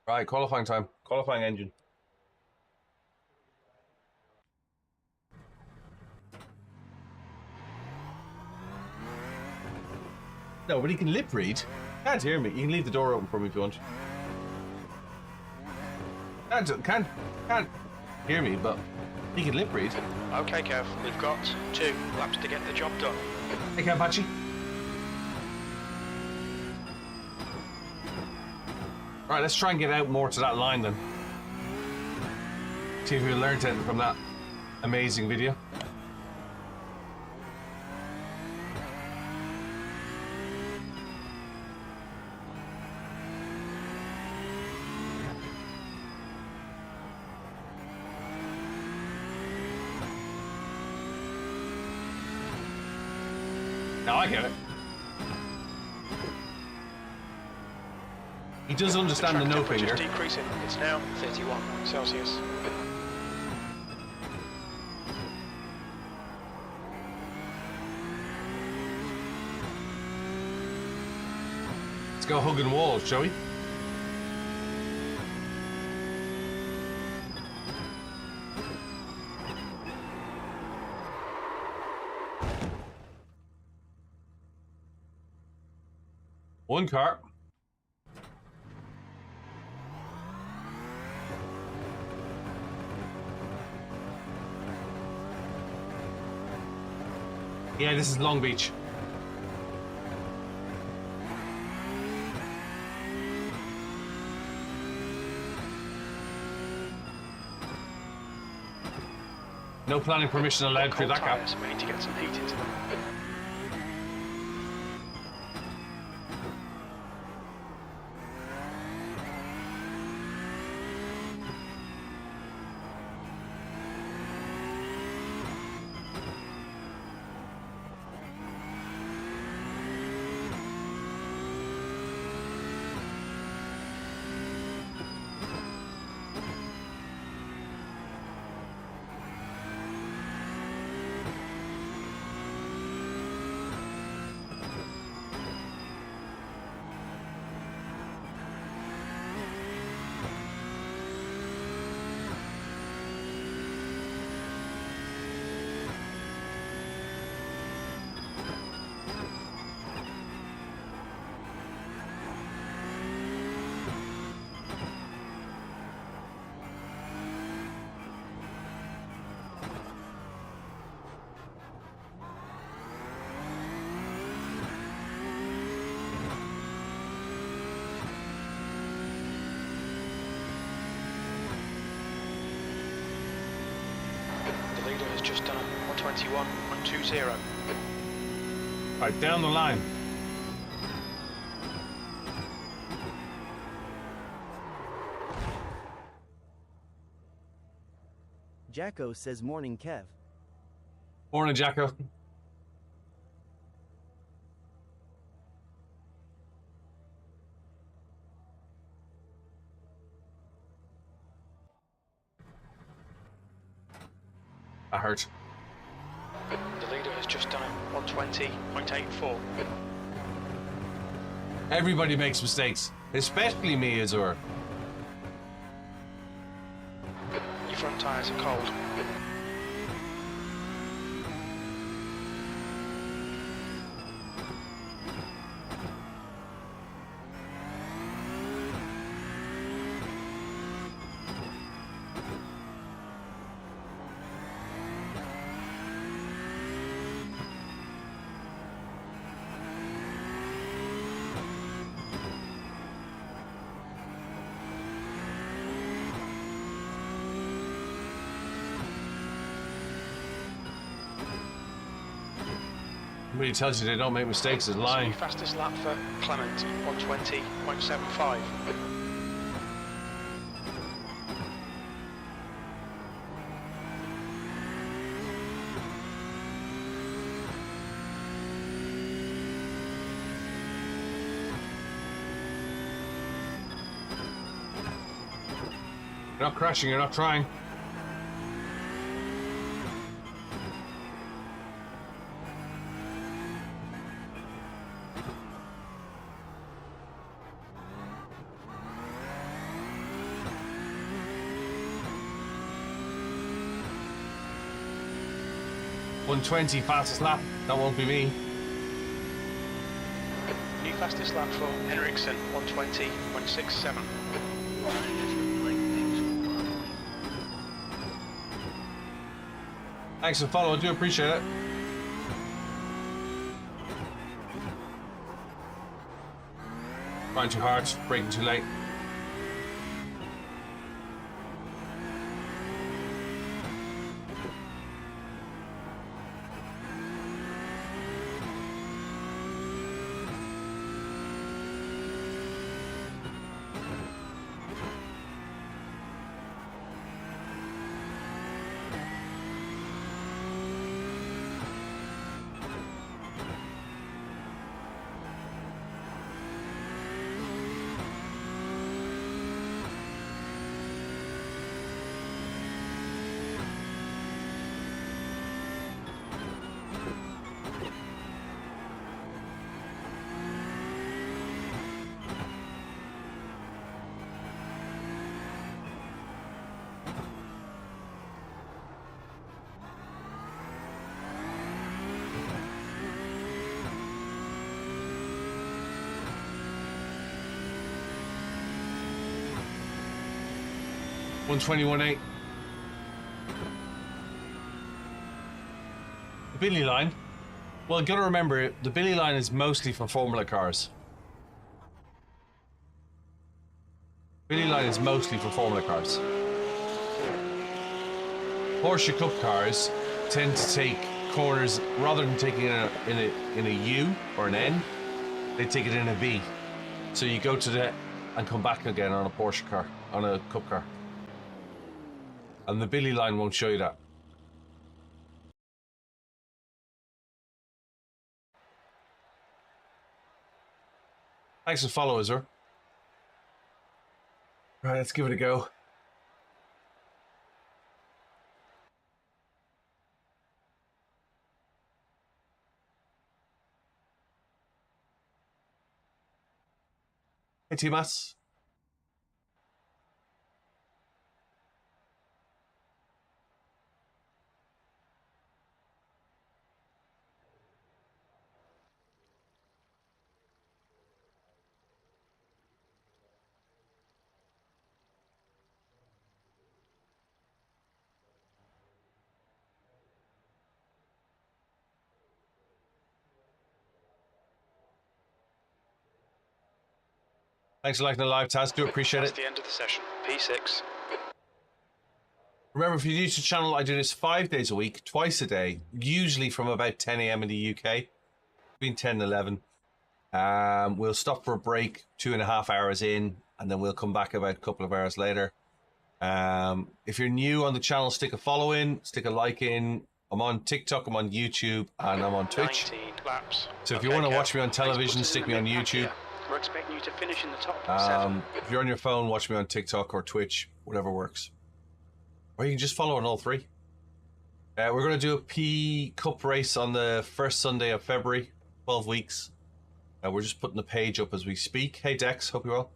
Right, qualifying time. Qualifying engine. No, but he can lip read. Can't hear me. You can leave the door open for me if you want. Can't hear me, but he can lip read. Okay, Kev, we've got 2 laps to get the job done. Hey, Apache. Right, let's try and get out more to that line then. See if we learned anything from that amazing video. Now I get it. He does understand the no finger. Just decreasing. It's now 31 Celsius. Let's go hugging walls, shall we? One car. Yeah, this is Long Beach. No planning permission allowed through that gap. We need to get some heat into them. Just done 121, 120. Right, down the line. Jacko says morning Kev. Morning, Jacko. That hurt. The leader has just done 120.84. Everybody makes mistakes, especially me, Azur. Your front tyres are cold. Somebody tells you they don't make mistakes is lying. So your fastest lap for Clement, 120.75. You're not crashing, you're not trying. .120 fastest lap. That won't be me. New fastest lap for Henriksen, 120.67. Thanks for following. I do appreciate it. Trying too hard, braking too late. .121.8. The Billy line. Well, you gotta remember, the Billy line is mostly for Formula cars. Billy line is mostly for Formula cars. Porsche Cup cars tend to take corners rather than taking it in a U or an N. They take it in a V. So you go to the and come back again on a Porsche car, on a Cup car. And the Billy line won't show you that. Thanks for following, sir. Right, let's give it a go. Hey, T-Mass. Thanks for liking the live, Taz. Do appreciate That's it. the end of the session. P6. Remember, if you're new to the channel, I do this 5 days a week, twice a day, usually from about 10 a.m. in the UK, between 10 and 11. We'll stop for a break 2.5 hours in, and then we'll come back about a couple of hours later. If you're new on the channel, stick a follow in, stick a like in. I'm on TikTok, I'm on YouTube, and I'm on Twitch. 19 laps. So if you want to watch me on television, stick me on YouTube. We're expecting you to finish in the top 7. If you're on your phone, watch me on TikTok or Twitch, whatever works. Or you can just follow on all three. We're going to do a P Cup race on the first Sunday of February, 12 weeks. We're just putting the page up as we speak. Hey Dex, hope you're well.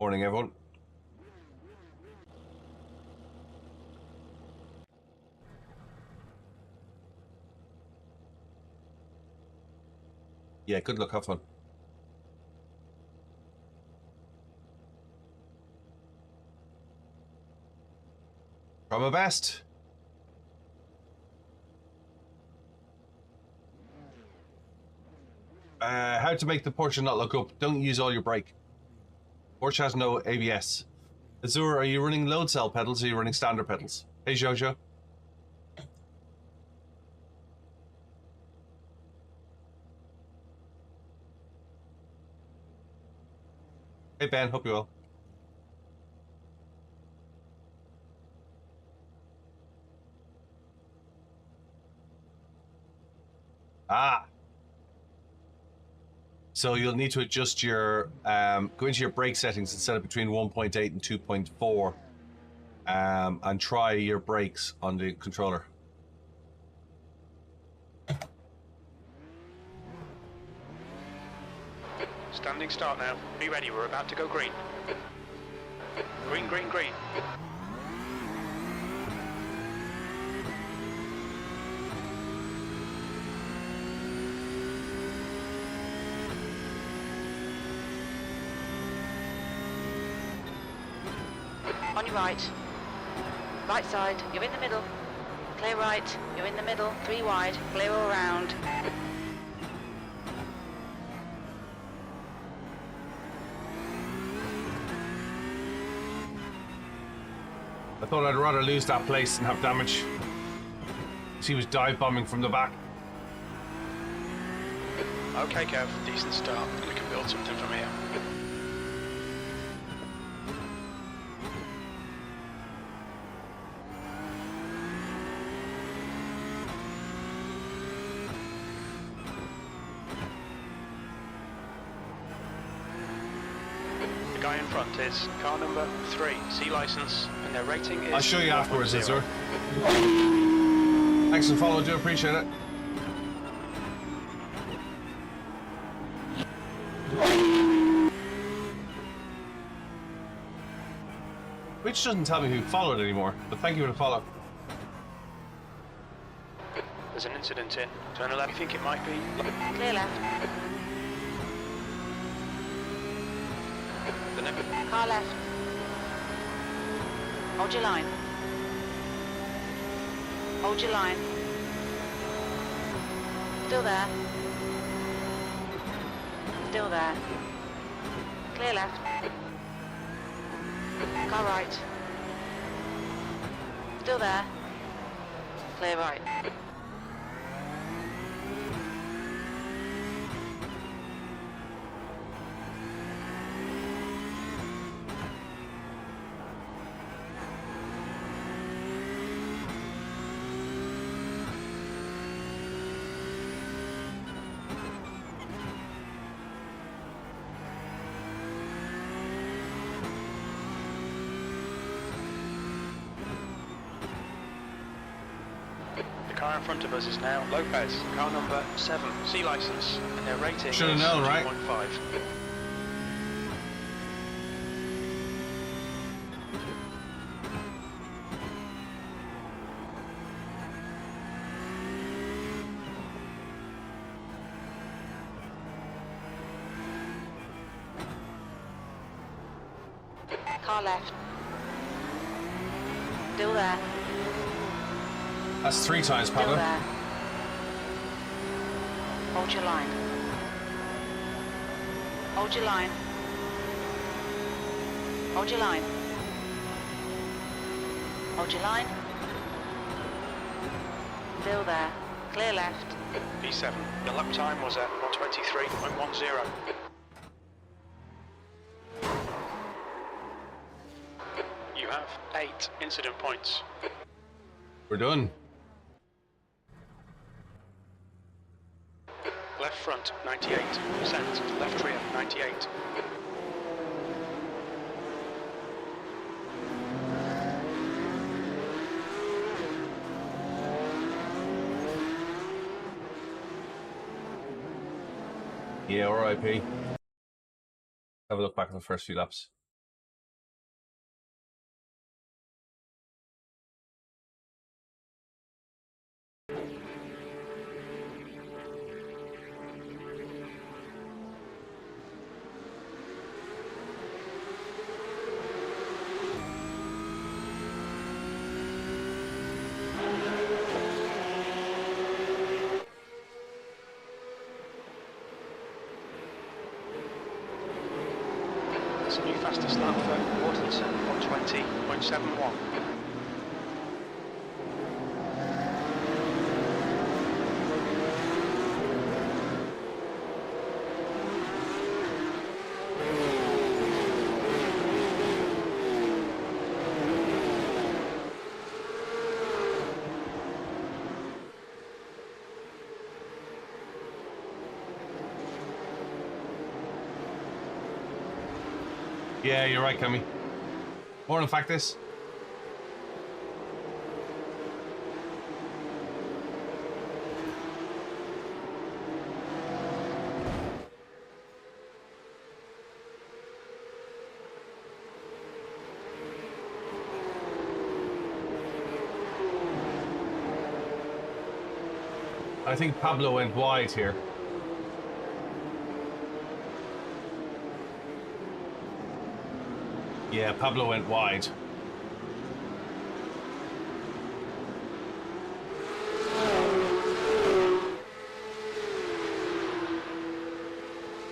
Morning, everyone. Yeah, good luck, have fun. Try my best. How to make the Porsche not look up. Don't use all your brake. Porsche has no ABS. Azure, are you running load cell pedals or are you running standard pedals? Hey Jojo. Hey Ben, hope you're well. Ah. So you'll need to adjust your, go into your brake settings and set it between 1.8 and 2.4 and try your brakes on the controller. Standing start now. Be ready, we're about to go green. Green, green, green. On your right. Right side, you're in the middle. Clear right, you're in the middle. 3 wide, clear all round. I thought I'd rather lose that place than have damage. He was dive bombing from the back. Okay, Kev, decent start. We can build something from here. The guy in front is car number 3, C license, and their rating is... I'll show you afterwards, Azure. Thanks for following, do appreciate it. Which doesn't tell me who followed anymore, but thank you for the follow. There's an incident in. Turn left. You think it might be? Clear left. The next. Car left. Hold your line. Hold your line. Still there. Still there. Clear left. Car right. Still there. Clear right. The car in front of us is now Lopez, car number 7, C license, and their rating Should have is known, right? 2.5. Car left. Still there. That's 3 times, Still Pablo. there. Hold your line. Hold your line. Hold your line. Hold your line. Still there. Clear left. P7. The lap time was at 1:23.10. You have 8 incident points. We're done. front, 98%. Left rear, 98. Yeah, RIP. Have a look back at the first few laps. That's a new fastest lap for Mortensen, 120.71. Yeah, you're right, Cammy. More in fact, this. I think Pablo went wide here. Yeah, Pablo went wide.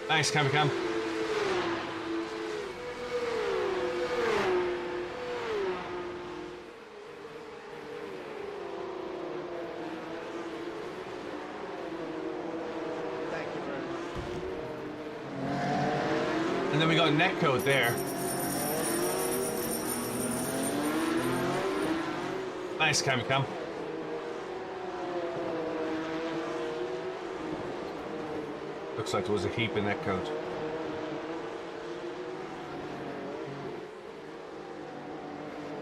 Nice, Cam. And then we got netcode there. Nice, Cam. Looks like there was a heap in netcode.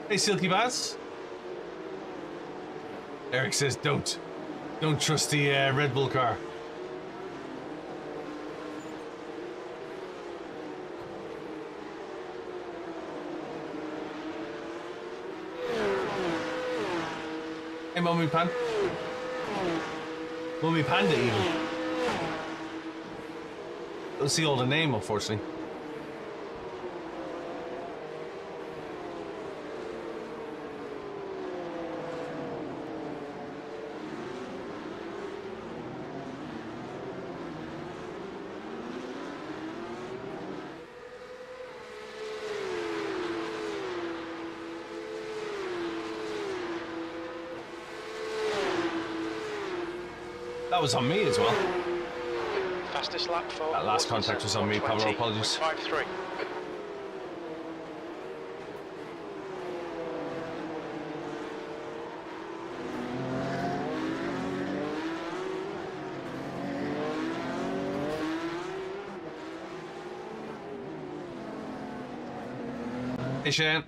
Hey, Silky Bass. Eric says, don't trust the Red Bull car. Hey, Mummy Pan. Mummy Panda, even. Don't see all the name, unfortunately. That was on me as well. Fastest lap for That last contact was on me, Pablo, apologies. 120.53. Hey, Shane.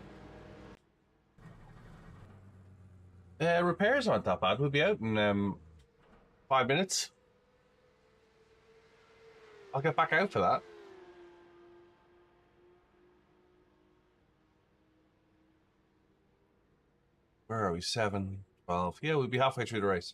Repairs aren't that bad. We'll be out in 5 minutes. I'll get back out for that. Where are we? 7, 12. Yeah, we'll be halfway through the race.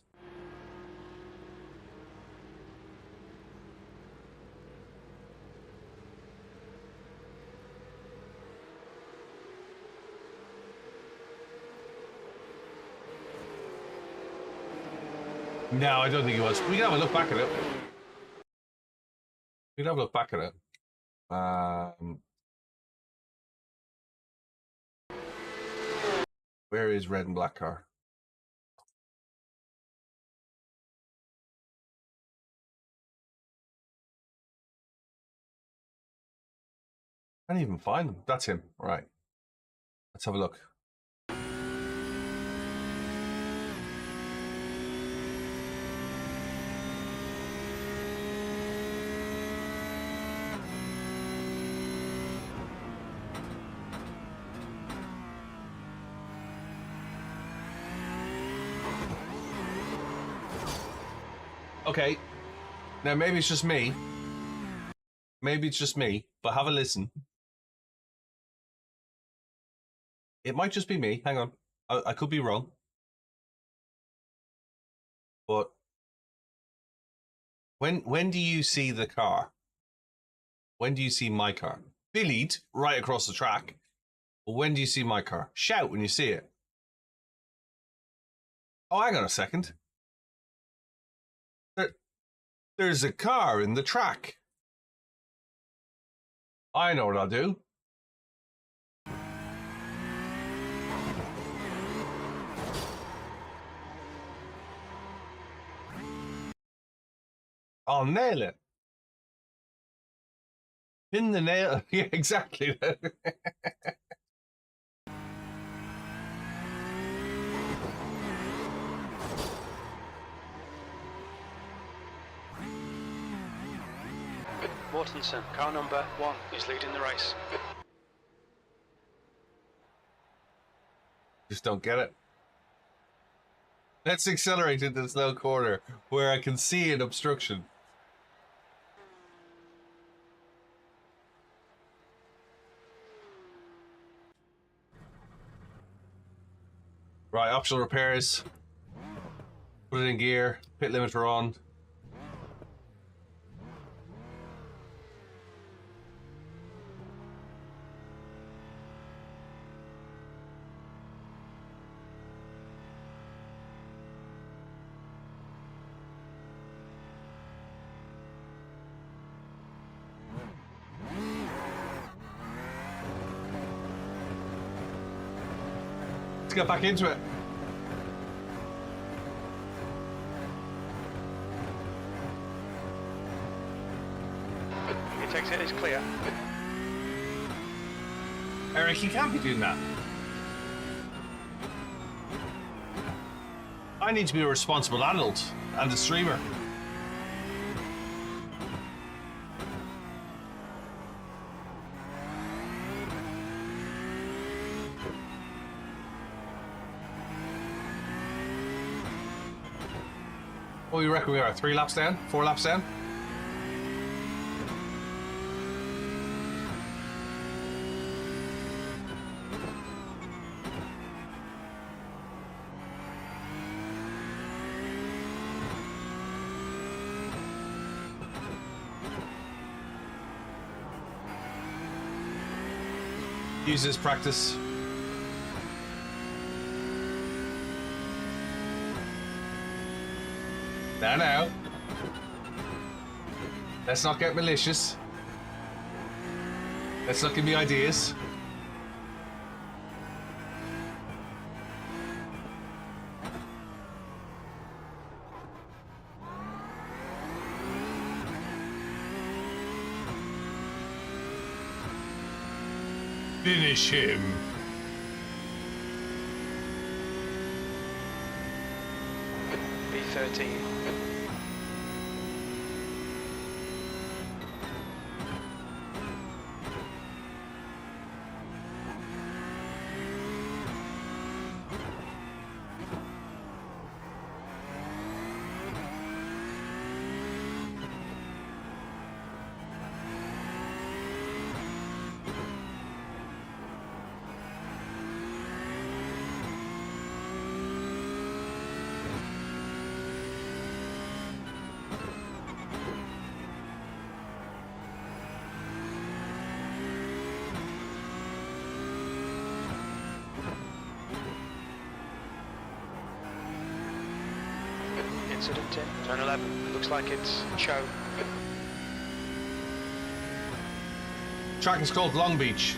No, I don't think it was. We can have a look back at it. We can have a look back at it. Where is red and black car? I can't even find them. That's him. All right. Let's have a look. Okay. Now, maybe it's just me. Maybe it's just me, but have a listen. It might just be me. Hang on. I could be wrong. But when do you see the car? When do you see my car? Billied right across the track. But when do you see my car? Shout when you see it. Oh, hang on a second. There's a car in the track. I know what I'll do. I'll nail it. Pin the nail. Yeah, exactly. Mortensen, car number 1, is leading the race. Just don't get it. Let's accelerate into the slow corner where I can see an obstruction. Right, optional repairs. Put it in gear. Pit limiter on. Let's get back into it. It takes it as clear. Eric, you can't be doing that. I need to be a responsible adult and a streamer. What do you reckon we are? 3 laps down? 4 laps down? Use this practice. Now. Let's not get malicious. Let's not give me ideas. Finish him. B13. Incident in turn 11. Looks like it's Cho. Track is called Long Beach.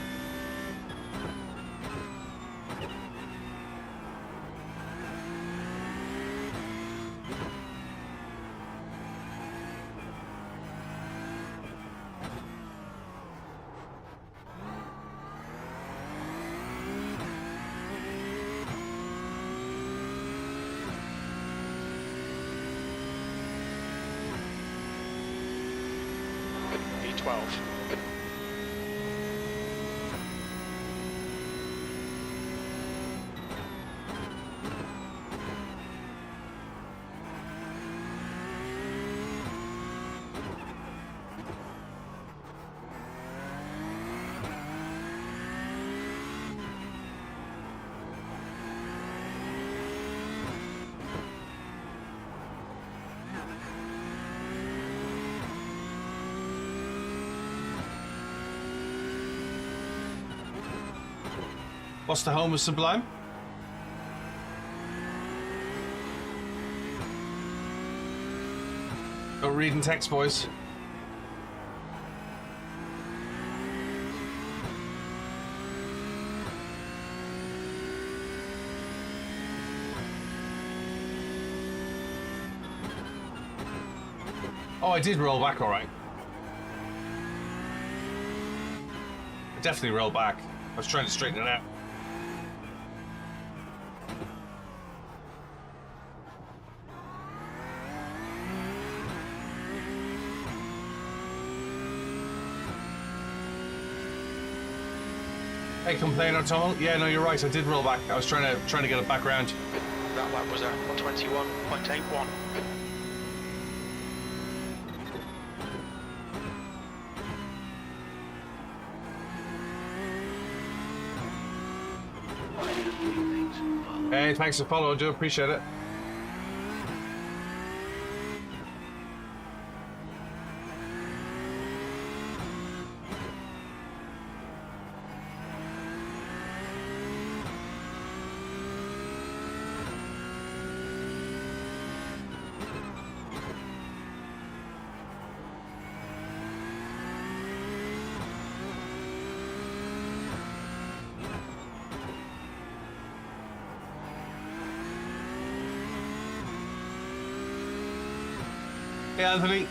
B12. What's the home of Sublime? Don't read in text, boys. Oh, I did roll back all right. I definitely rolled back. I was trying to straighten it out. Hey, complain or tunnel? Yeah, no, you're right. I did roll back. I was trying to get it back round. That lap was at 121.81. Hey, thanks for following. I do appreciate it. Hey, Anthony.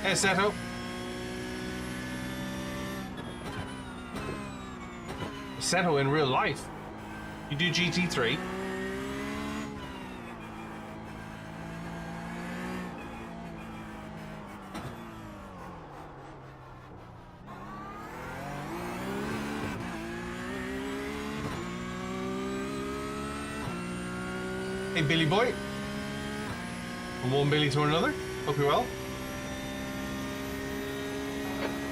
Hey, Seto. Seto in real life. You do GT3? Hey, Billy boy. From one Billy to another. Hope you're well.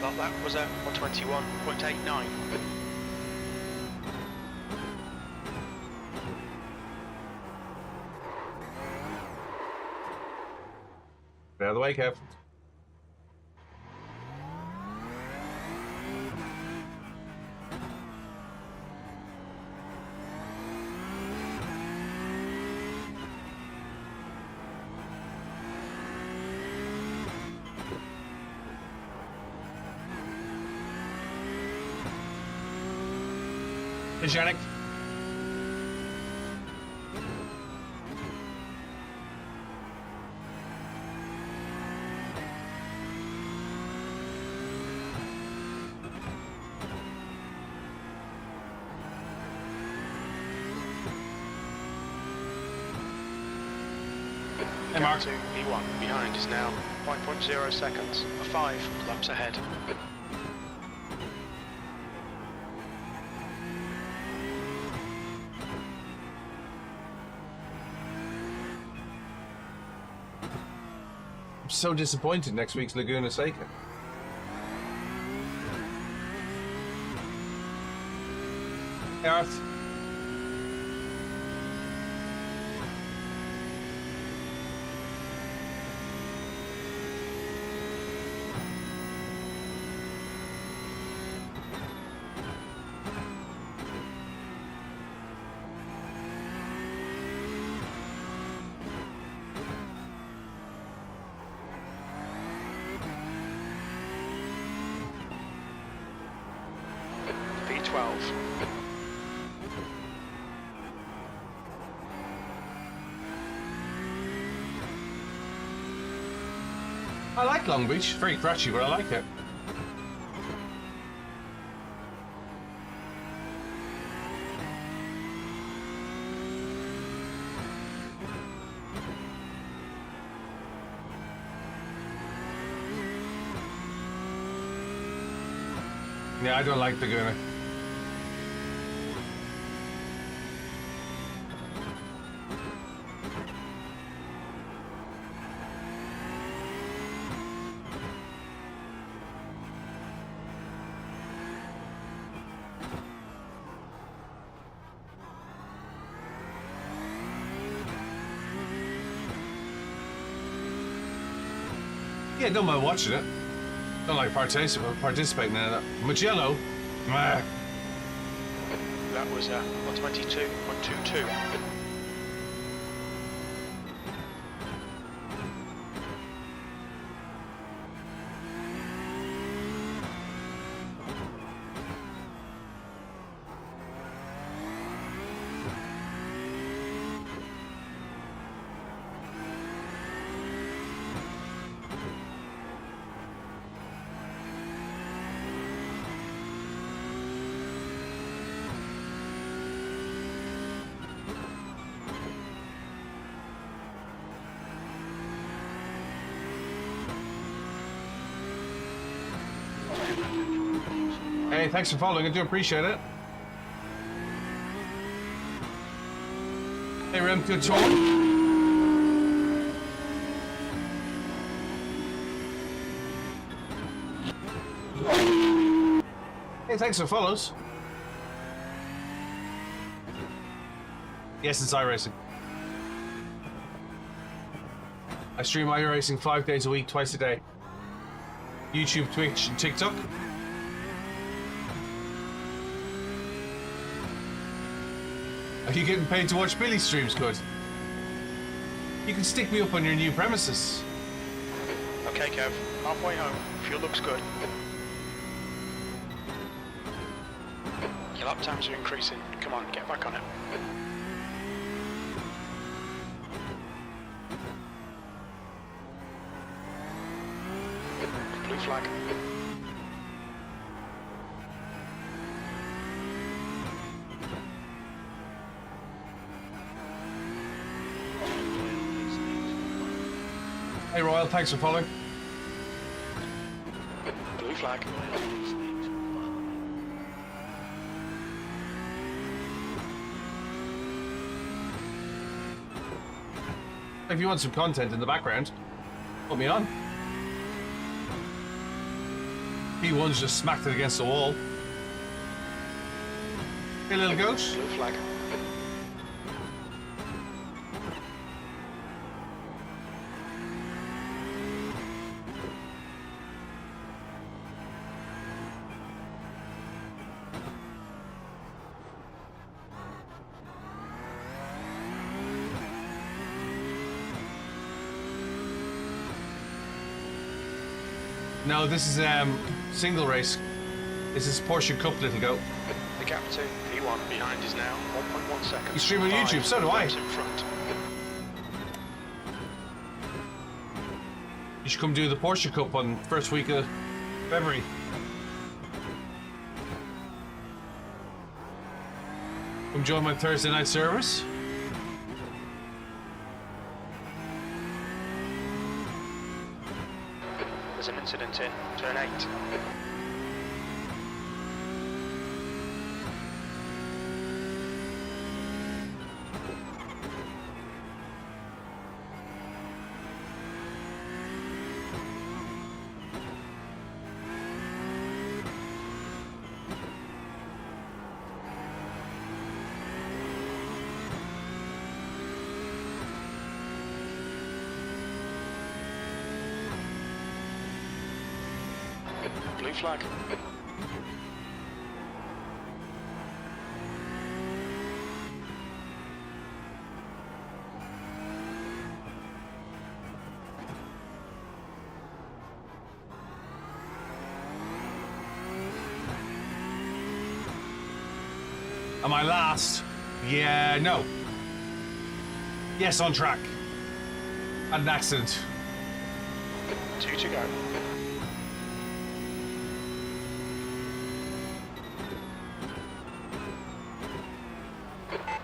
That lap was at 121.89. Get out of the way, Kev. Hey, Janik. Hey, Mark. Gap to P1 behind is now 5.0 seconds, 5 laps ahead. I'm so disappointed next week's Laguna Seca. Hey, Arth. P12. I like Long Beach. Very crashy, but I like it. Yeah, I don't like Laguna. Yeah, don't mind watching it. Don't like participating in it. Mugello? Meh. that was 122.22. Hey, thanks for following. I do appreciate it. Hey, Rem, good talk. Hey, thanks for follows. Yes, it's iRacing. I stream iRacing 5 days a week, twice a day. YouTube, Twitch, and TikTok. Are you getting paid to watch Billy streams, good? You can stick me up on your new premises. Okay, Kev, halfway home. Fuel looks good. Your lap times are increasing. Come on, get back on it. Blue flag. Hey, Royal, thanks for following. Blue flag. If you want some content in the background, put me on. P1's just smacked it against the wall. Hey, little goat. Blue flag. No, this is single race. This is Porsche Cup, little goat. The gap to P1 behind is now 1.1 seconds. You stream on YouTube, so do I. In front. You should come do the Porsche Cup on first week of February. Come join my Thursday night service. There's an incident in turn 8. Blue flag. Am I last? Yeah, no. Yes, on track. Had an accident. 2 to go.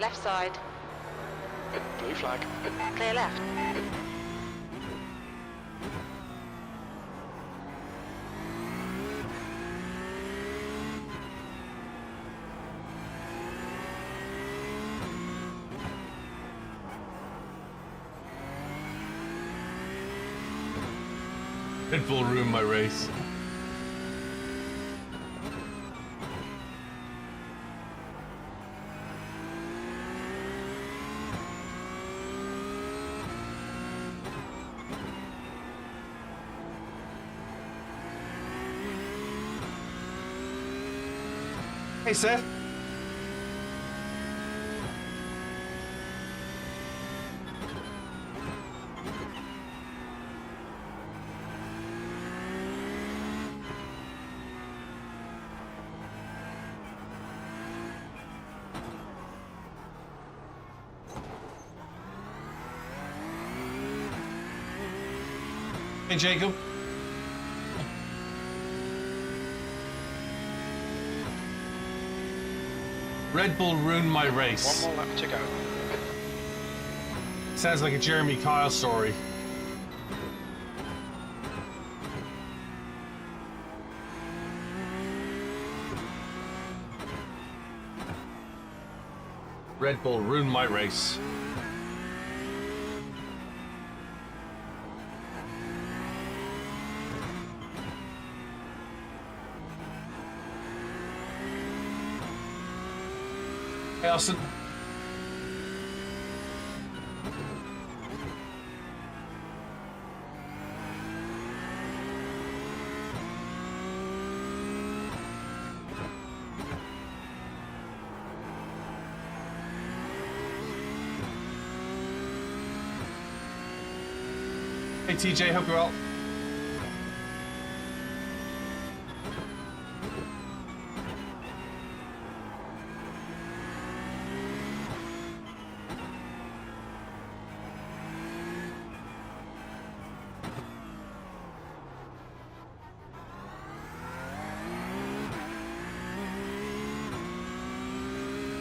Left side. Blue flag. Clear left. Red Bull ruined my race. Hey, Seth. Hey, Jacob. Red Bull ruined my race. One more lap to go. Sounds like a Jeremy Kyle story. Red Bull ruined my race. Hey, Austin. Hey, TJ, hope you're well.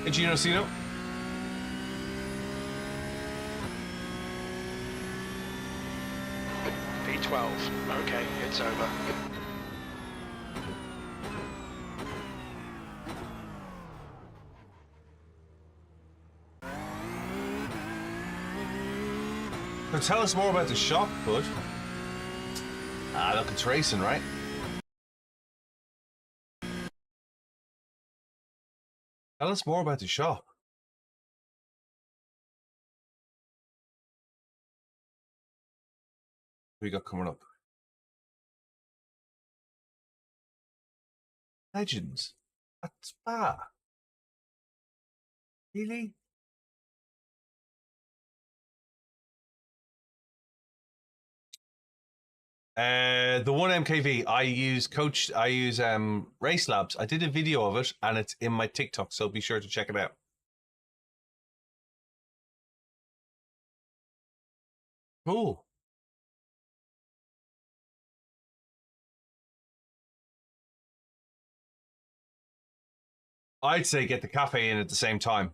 Hey, Gino Cino. P12. Okay, it's over. So tell us more about the shop, bud. Ah, look, it's racing, right? Tell us more about the shop. What we got coming up? Legends. At Spa. Really? The one MKV I use Race Labs. I did a video of it and it's in my TikTok, so be sure to check it out. Cool. I'd say get the cafe in at the same time.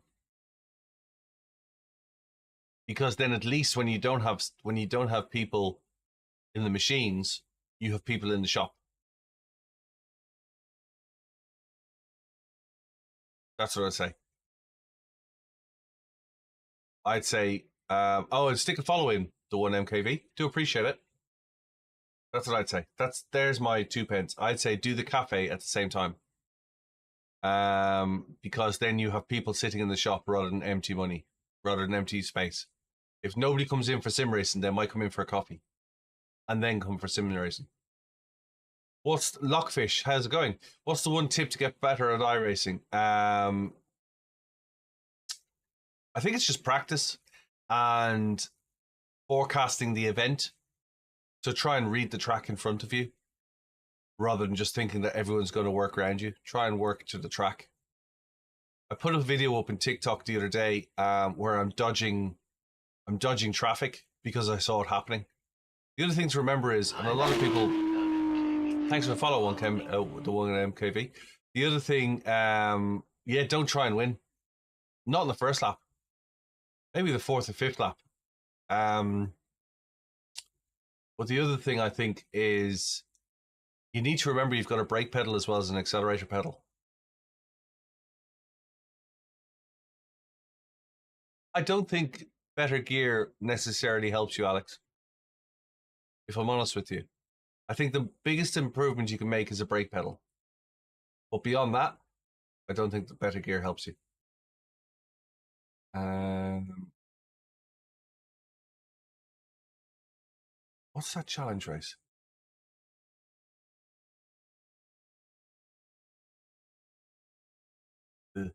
Because then at least when you don't have people in the machines, you have people in the shop. That's what I'd say. I'd say, and stick a follow in the one MKV. Do appreciate it. That's what I'd say. There's my 2 pence. I'd say do the cafe at the same time. Because then you have people sitting in the shop rather than empty space. If nobody comes in for sim racing, they might come in for a coffee and then come for sim racing. What's Lockfish? How's it going? What's the one tip to get better at iRacing? I think it's just practice and forecasting the event. So try and read the track in front of you rather than just thinking that everyone's going to work around you. Try and work to the track. I put a video up in TikTok the other day where I'm dodging traffic because I saw it happening. The other thing to remember is, and a lot of people, thanks for the follow, the one at MKV. The other thing, don't try and win. Not in the first lap. Maybe the fourth or fifth lap. But the other thing I think is you need to remember you've got a brake pedal as well as an accelerator pedal. I don't think better gear necessarily helps you, Alex. If I'm honest with you. I think the biggest improvement you can make is a brake pedal. But beyond that, I don't think the better gear helps you. What's that challenge race? Ugh.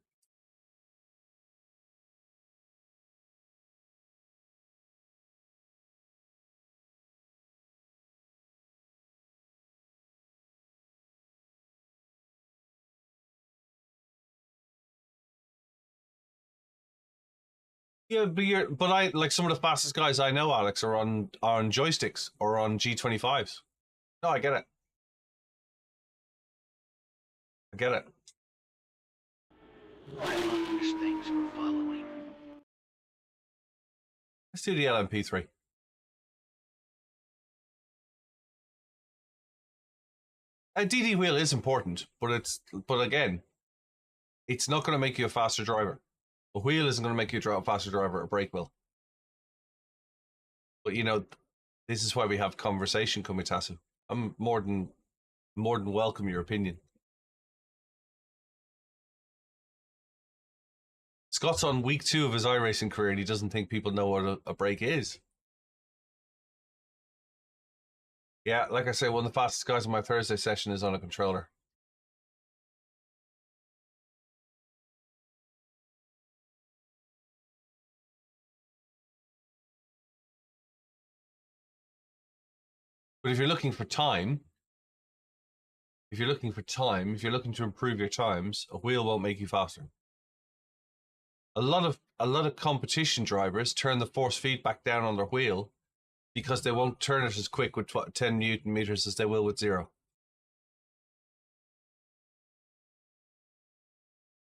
Yeah, but I like some of the fastest guys I know, Alex, are on joysticks or on G25s. No, I get it. I get it. Thanks for following. Let's do the LMP3. A DD wheel is important, but again, it's not going to make you a faster driver. A wheel isn't going to make you a faster driver. A brake will. But you know, this is why we have conversation, Kumitasu. I'm more than welcome your opinion. Scott's on week 2 of his iRacing career and he doesn't think people know what a brake is. Yeah, like I say, one of the fastest guys on my Thursday session is on a controller. But if you're looking for time, if you're looking to improve your times, a wheel won't make you faster. A lot of competition drivers turn the force feedback down on their wheel because they won't turn it as quick with 10 Newton meters as they will with 0.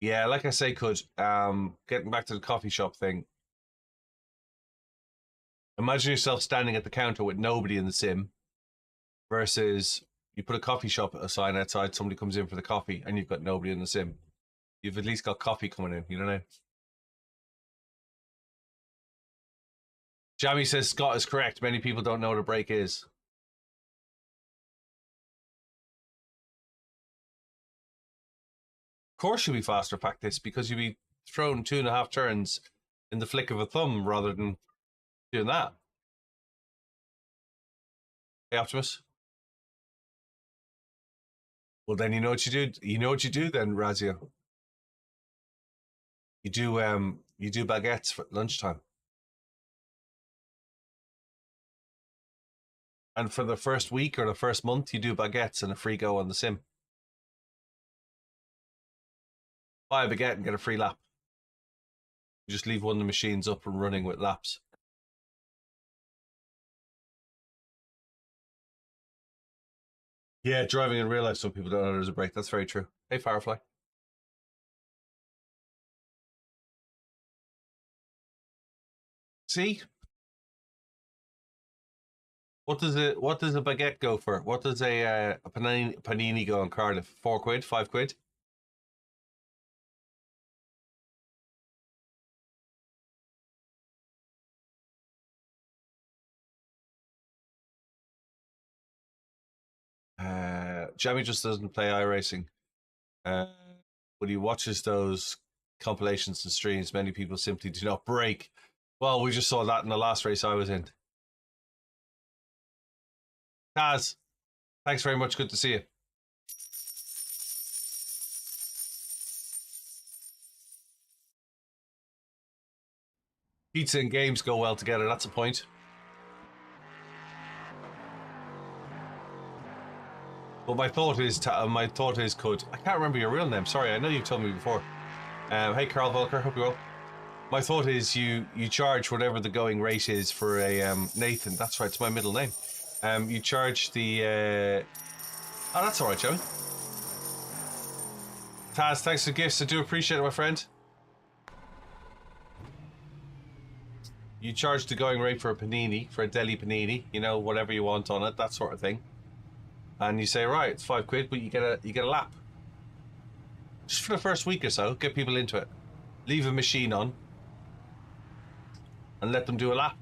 Yeah, like I say, getting back to the coffee shop thing. Imagine yourself standing at the counter with nobody in the sim versus you put a coffee shop sign outside, somebody comes in for the coffee and you've got nobody in the sim. You've at least got coffee coming in, you know? Jamie says Scott is correct. Many people don't know what a brake is. Of course you'll be faster practice because you'll be thrown 2.5 turns in the flick of a thumb rather than doing that. Hey, Optimus. Well, then you know what you do. You know what you do then, Razia. You do baguettes for lunchtime. And for the first week or the first month, you do baguettes and a free go on the sim. Buy a baguette and get a free lap. You just leave one of the machines up and running with laps. Yeah, driving in real life, some people don't know there's a brake. That's very true. Hey, Firefly. See? What does a baguette go for? What does a panini go in Cardiff? 4 quid? 5 quid? Jamie just doesn't play iRacing. When he watches those compilations and streams, many people simply do not brake. Well, we just saw that in the last race I was in. Taz, thanks very much. Good to see you. Pizza and games go well together. That's a point. But my thought is, could I can't remember your real name. Sorry, I know you've told me before. Hey, Carl Volker, hope you're well. My thought is you charge whatever the going rate is for a Nathan. That's right, it's my middle name. You charge the. Oh, that's all right, Joey. Taz, thanks for the gifts. I do appreciate it, my friend. You charge the going rate for a panini, for a deli panini. You know, whatever you want on it, that sort of thing. And you say, right, it's 5 quid, but you get a lap. Just for the first week or so, get people into it. Leave a machine on and let them do a lap.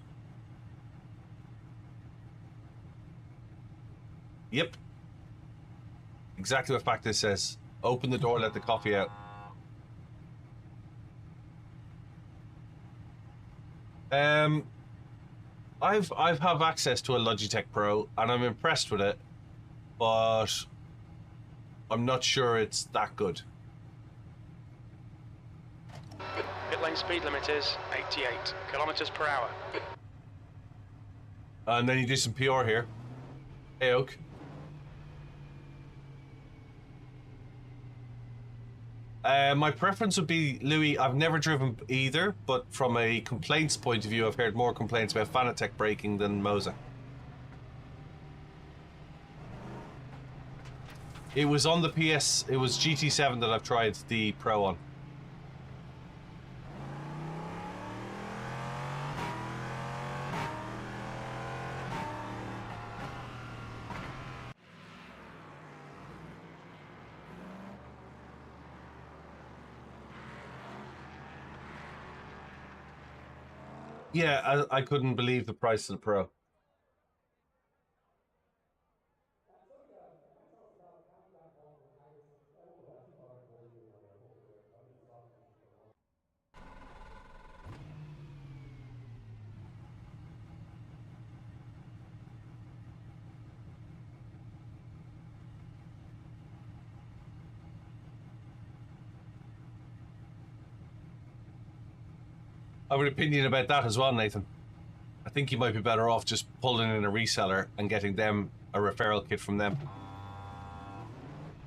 Yep. Exactly what Factor says. Open the door, let the coffee out. I've have access to a Logitech Pro and I'm impressed with it, but I'm not sure it's that good. Pit lane speed limit is 88 kilometers per hour. And then you do some PR here. Hey, Oak. My preference would be Louis. I've never driven either, but from a complaints point of view, I've heard more complaints about Fanatec braking than Moza. It was on the PS. It was GT7 that I've tried the Pro on. Yeah, I couldn't believe the price of the Pro. I have an opinion about that as well, Nathan. I think you might be better off just pulling in a reseller and getting them a referral kit from them.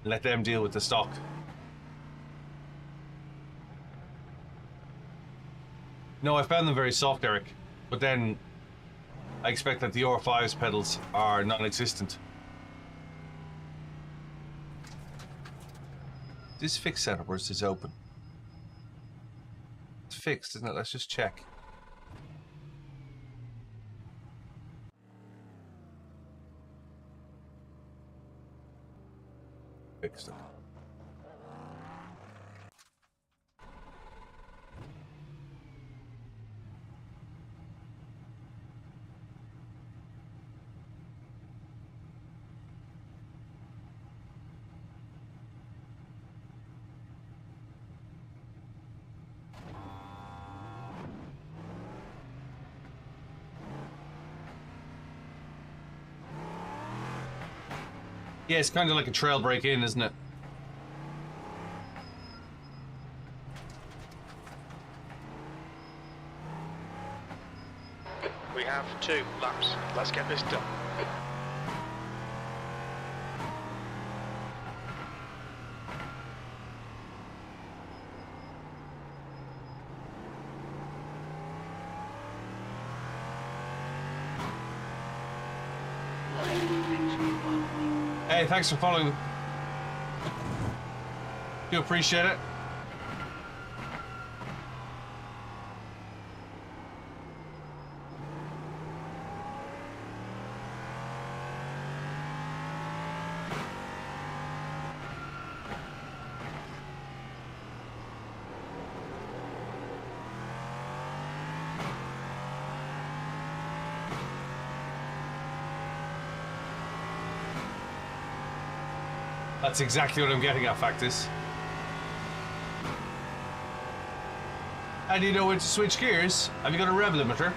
Let them deal with the stock. No, I found them very soft, Eric. But then I expect that the R5's pedals are non-existent. Is this fixed setup or is this open? It's fixed, isn't it? Let's just check. Fixed it. Yeah, it's kind of like a trail break in, isn't it? We have 2 laps. Let's get this done. Hey, thanks for following. Do appreciate it. That's exactly what I'm getting at, Factus. How do you know when to switch gears? Have you got a rev limiter?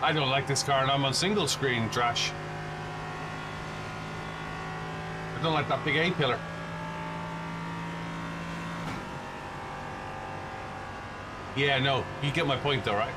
I don't like this car and I'm on single screen, Trash. I don't like that big A-pillar. Yeah, no, you get my point though, right?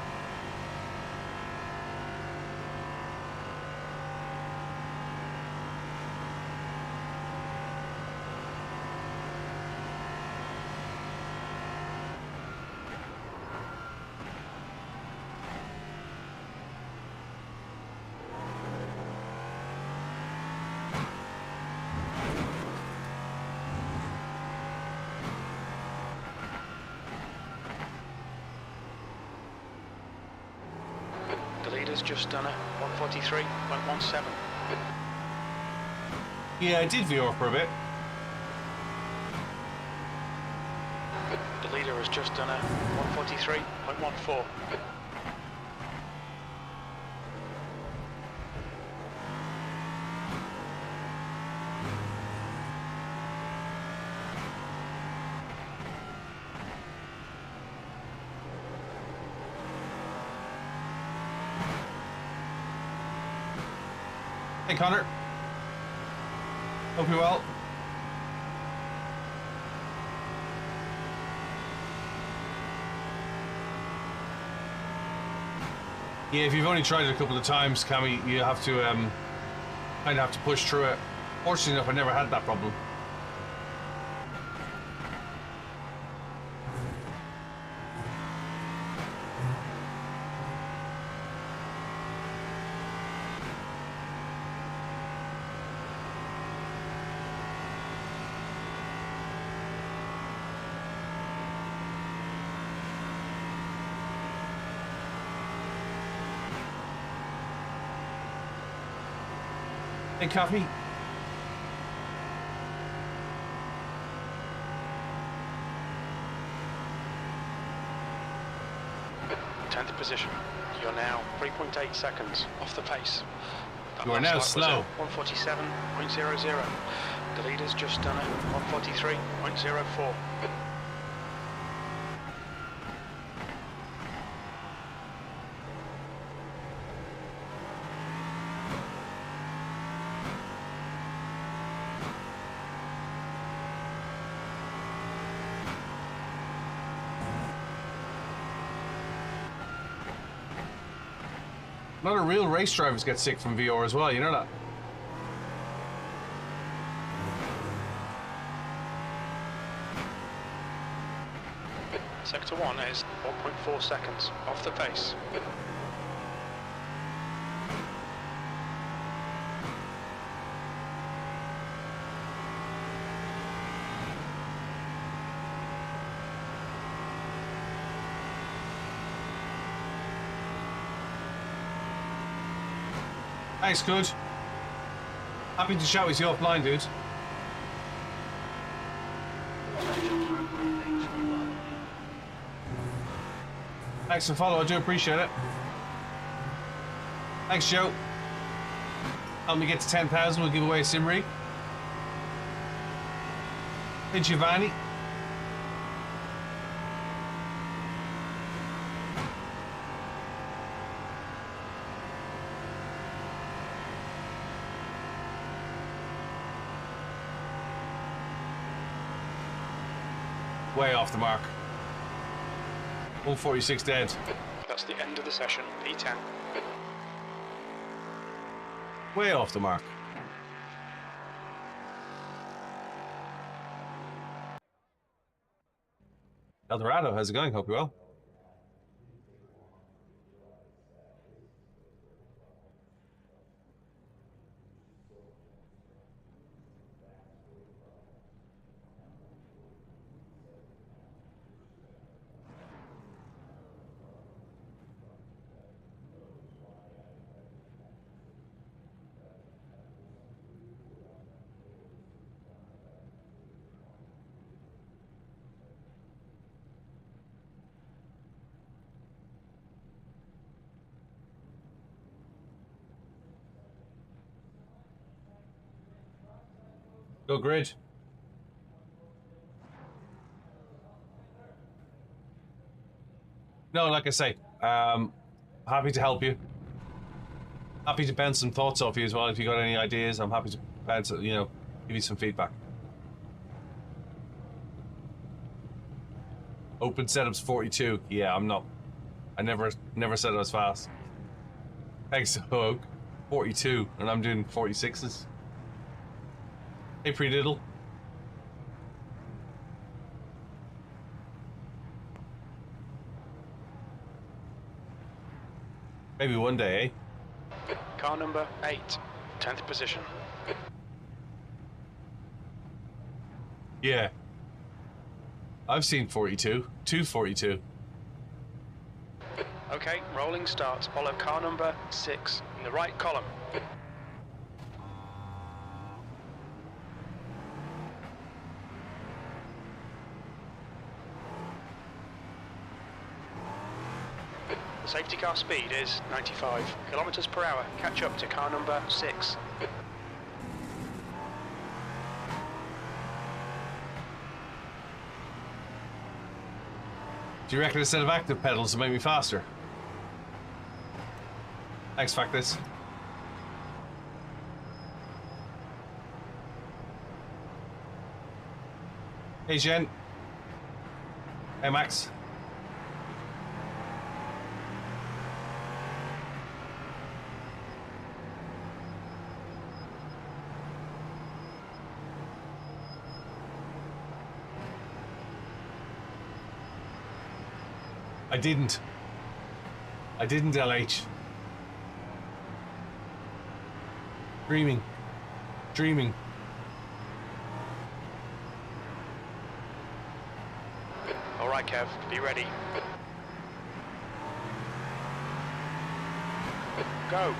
Just done it, 143.17. Yeah, I did veer off for a bit. The leader has just done a 143.14. Hey, Connor. Hope you're well. Yeah, if you've only tried it a couple of times, Cammy, you have to kind of have to push through it. Fortunately enough, I never had that problem. Hey, Coffee. Tenth position. You're now 3.8 seconds off the pace. That You are last now lap was slow. at 147.00. The leader's just done it. 143.04. A lot of real race drivers get sick from VR as well, you know that? Sector 1 is 1.4 seconds off the pace. Thanks, good. Happy to chat with you offline, dude. Thanks for follow, I do appreciate it. Thanks, Joe. Help me get to 10,000, we'll give away a sim rig. Hey, Giovanni. Way off the mark. 146 dead. That's the end of the session. P10. Way off the mark. Eldorado, how's it going? Hope you're well. Go grid. No, like I say, happy to help you. Happy to bounce some thoughts off you as well. If you got any ideas, I'm happy to bounce, give you some feedback. Open setups 42. Yeah, I'm not. I never said I was fast. Thanks, Hogue. 42, and I'm doing 46s. Hey, pre-diddle. Maybe one day, eh? Car number 8. 10th position. Yeah. I've seen 42. 242. Okay, rolling starts. Follow car number 6 in the right column. The safety car speed is 95 kilometers per hour. Catch up to car number 6. Do you reckon a set of active pedals will make me faster? Thanks, Factus. Hey, Jen. Hey, Max. I didn't, LH. Dreaming. All right, Kev, be ready. Go.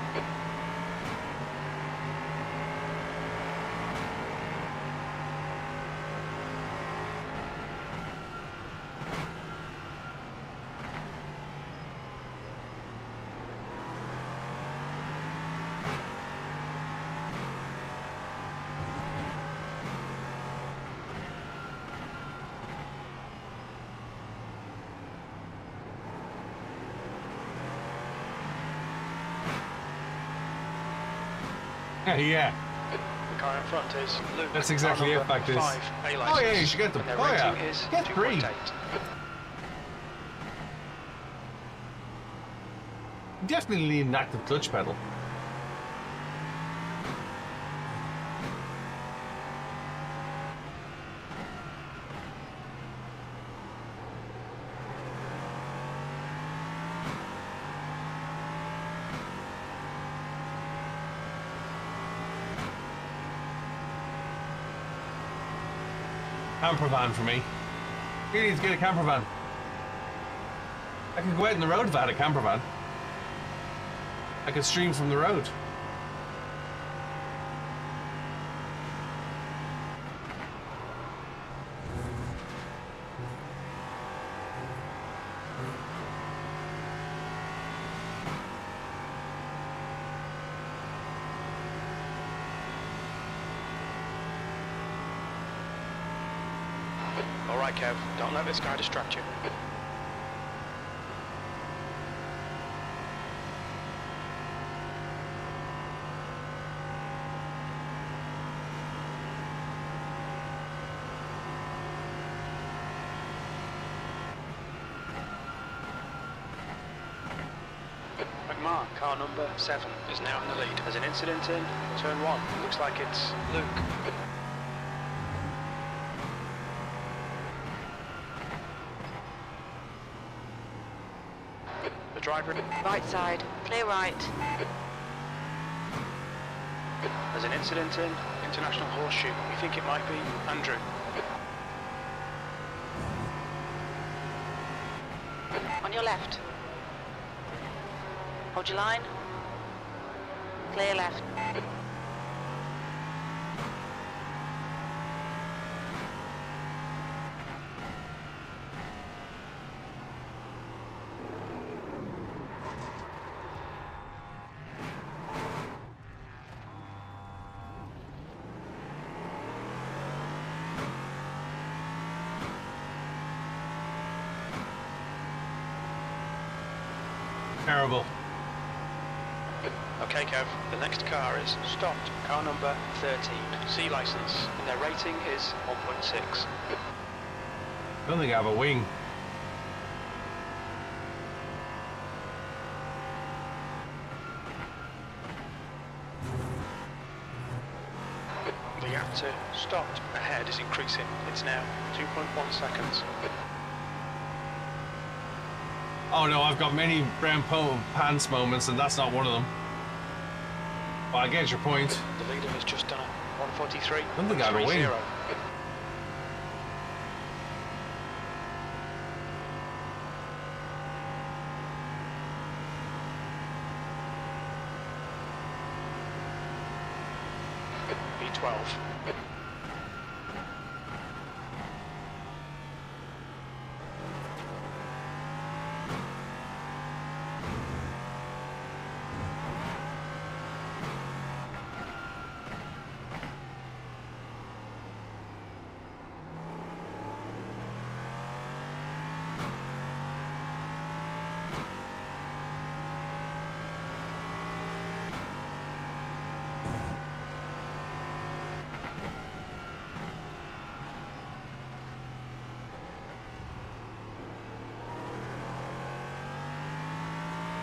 Yeah. The car in front is Luke. That's exactly car it, number back this. 5, A license. Oh yeah, you should get them. And their Oh yeah, rating is get 3. 2.8. You definitely need an active clutch pedal. Camper van for me. You need to get a camper van. I could go out on the road if I had a camper van. I could stream from the road. All right, Kev, don't let this guy distract you. McMahon, car number 7, is now in the lead. There's an incident in turn 1. Looks like it's Luke. The driver. Right side, clear right. There's an incident in International Horseshoe. We think it might be Andrew. On your left. Hold your line. Clear left. Terrible. Okay, Kev, the next car is stopped. Car number 13, C license, and their rating is 1.6. I don't think I have a wing. The gap to stopped ahead is increasing. It's now 2.1 seconds. Oh no, I've got many brown pants moments, and that's not one of them. Well, I get your point. The leader has just done a 143. I don't think I have a wing. B12.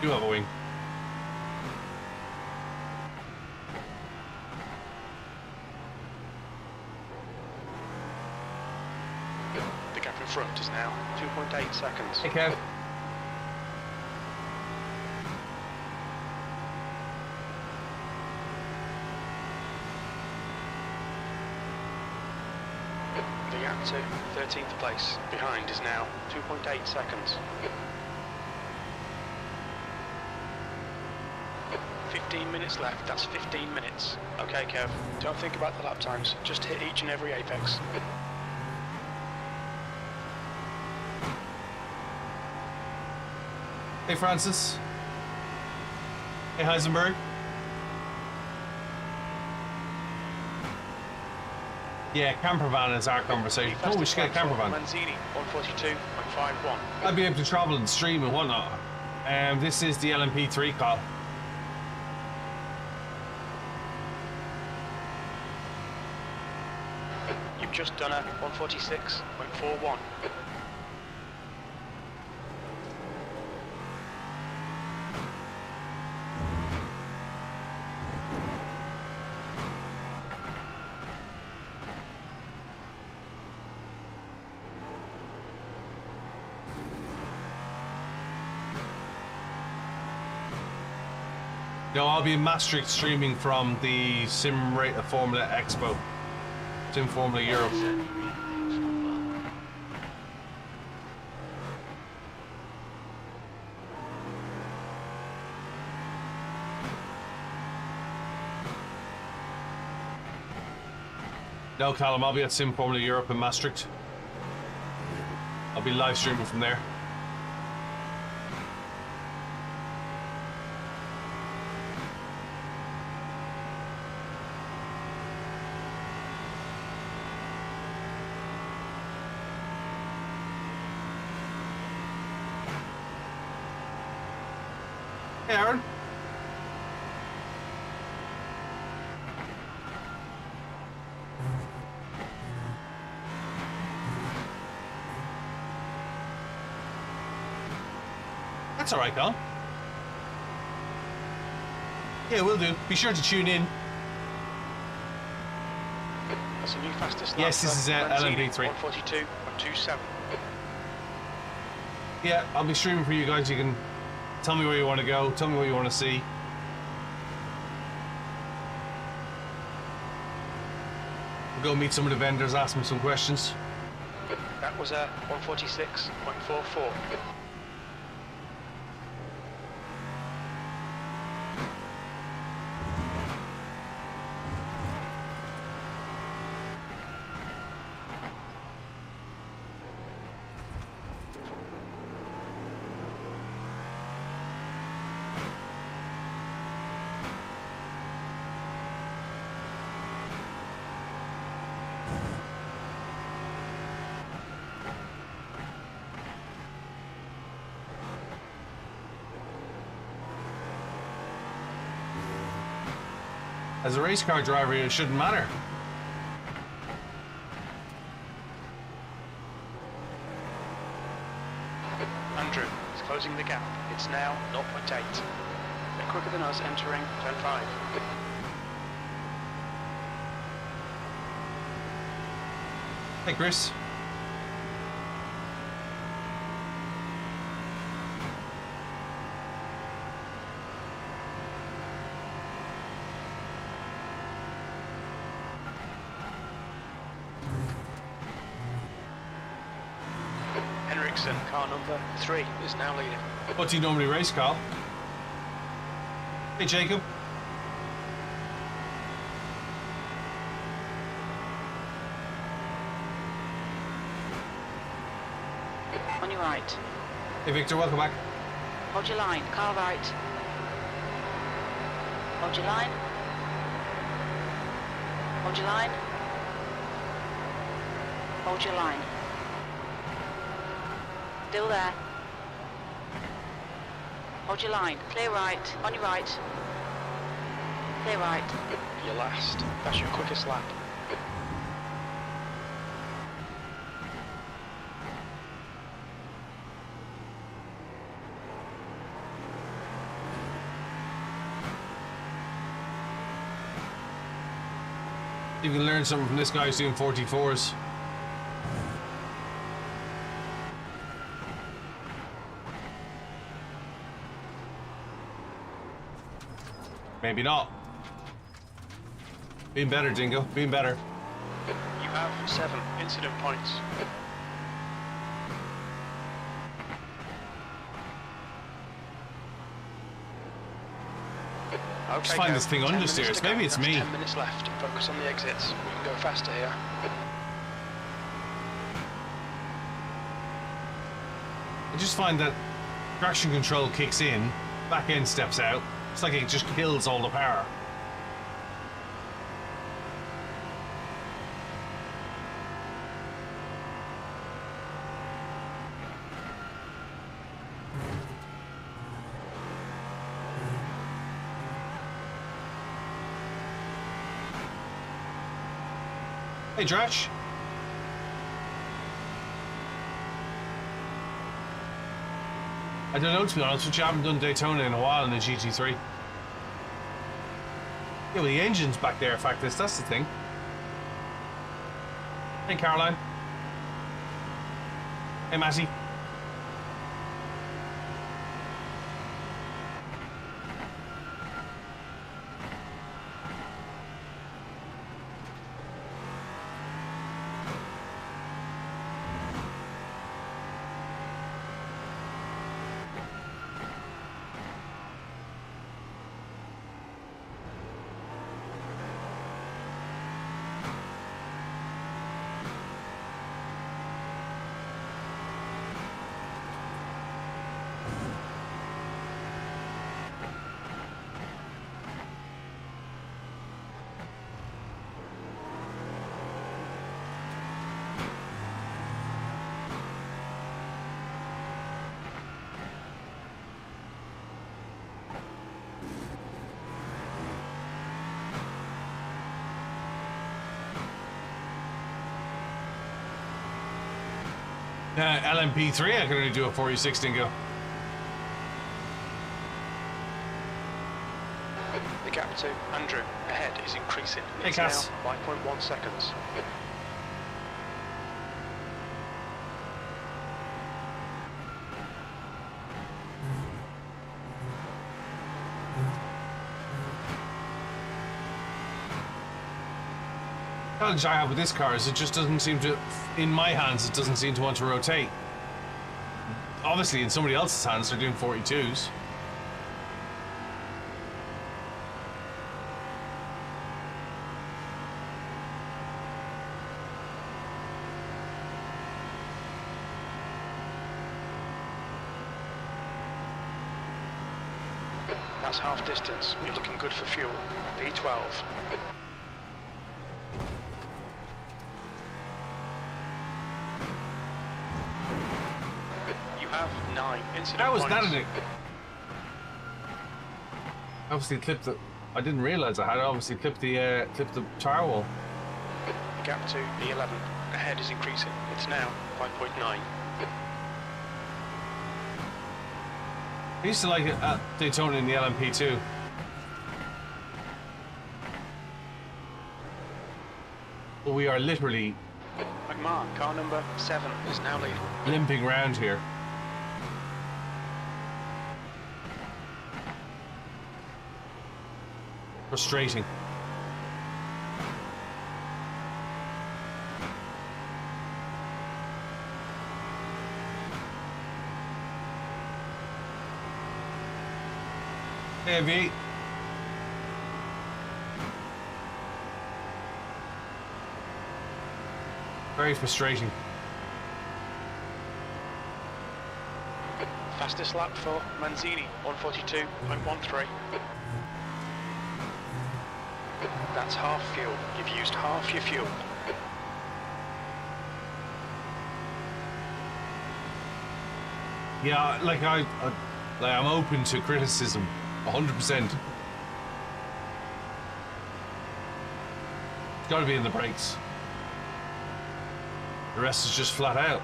You have a wing. The gap in front is now 2.8 seconds. Hey Kev. gap to 13th place. Behind is now 2.8 seconds. 15 minutes left, that's 15 minutes. Okay, Kev, don't think about the lap times, just hit each and every apex. Hey, Francis. Hey, Heisenberg. Yeah, camper van is our conversation. Oh, we should get a camper van. Manzini, 142.51. I'd be able to travel and stream and whatnot. This is the LMP3 call. You've just done a 146.41. No, I'll be in Maastricht streaming from the Formula Expo. Sim Formula Europe. No, Callum, I'll be at Sim Formula Europe in Maastricht. I'll be live streaming from there. Hey, Aaron. That's alright, Colin. Yeah, will do. Be sure to tune in. That's a new fastest lap. Yes, this is LMP3. 142.27. Yeah, I'll be streaming for you guys. You can tell me where you want to go. Tell me what you want to see. We'll go meet some of the vendors, ask them some questions. That was a 146.44. As a race car driver, it shouldn't matter. Andrew is closing the gap. It's now 0.8. A bit quicker than us entering turn 5. Hey, Chris. Henriksen, car number 3, is now leading. What do you normally race, Carl? Hey, Jacob. On your right. Hey, Victor, welcome back. Hold your line. Car right. Hold your line. Hold your line. Hold your line. Still there. Hold your line. Clear right. On your right. Clear right. You're last. That's your quickest lap. You can learn something from this guy who's doing 44s. Maybe not. Being better, Dingo. Being better. You've have 7 incident points. Okay, Just find this thing 10 understeers. minutes to go. Maybe it's That's me. 10 minutes left. Focus on the exits. We can go faster here. I just find that traction control kicks in, back end steps out. It's like it just kills all the power. Hey, Dratch. I don't know, to be honest with you. I haven't done Daytona in a while in the GT3. Yeah, well, the engine's back there, in fact, that's the thing. Hey, Caroline. Hey, Matty. LMP3, I can only do a 40-60 and go. The gap to Andrew ahead is increasing. Hey, It's Cass. now 5.1 seconds. The challenge I have with this car is it just doesn't seem to, in my hands, it doesn't seem to want to rotate. Obviously, in somebody else's hands, they're doing 42s. That's half distance. You're looking good for fuel. V12. You have 9 incident How was points. that in it? Obviously clipped the. I didn't realise I had obviously clipped the tire wall. The gap to E11 ahead is increasing. It's now 5.9. I used to like it at Daytona in the LMP2. But we are literally McMahon, car number 7, is now leading. limping round here. Frustrating. Hey, V. Very frustrating. Fastest lap for Manzini, 142.13. That's half fuel. You've used half your fuel. Yeah, like I'm open to criticism, 100%. It's got to be in the brakes. The rest is just flat out.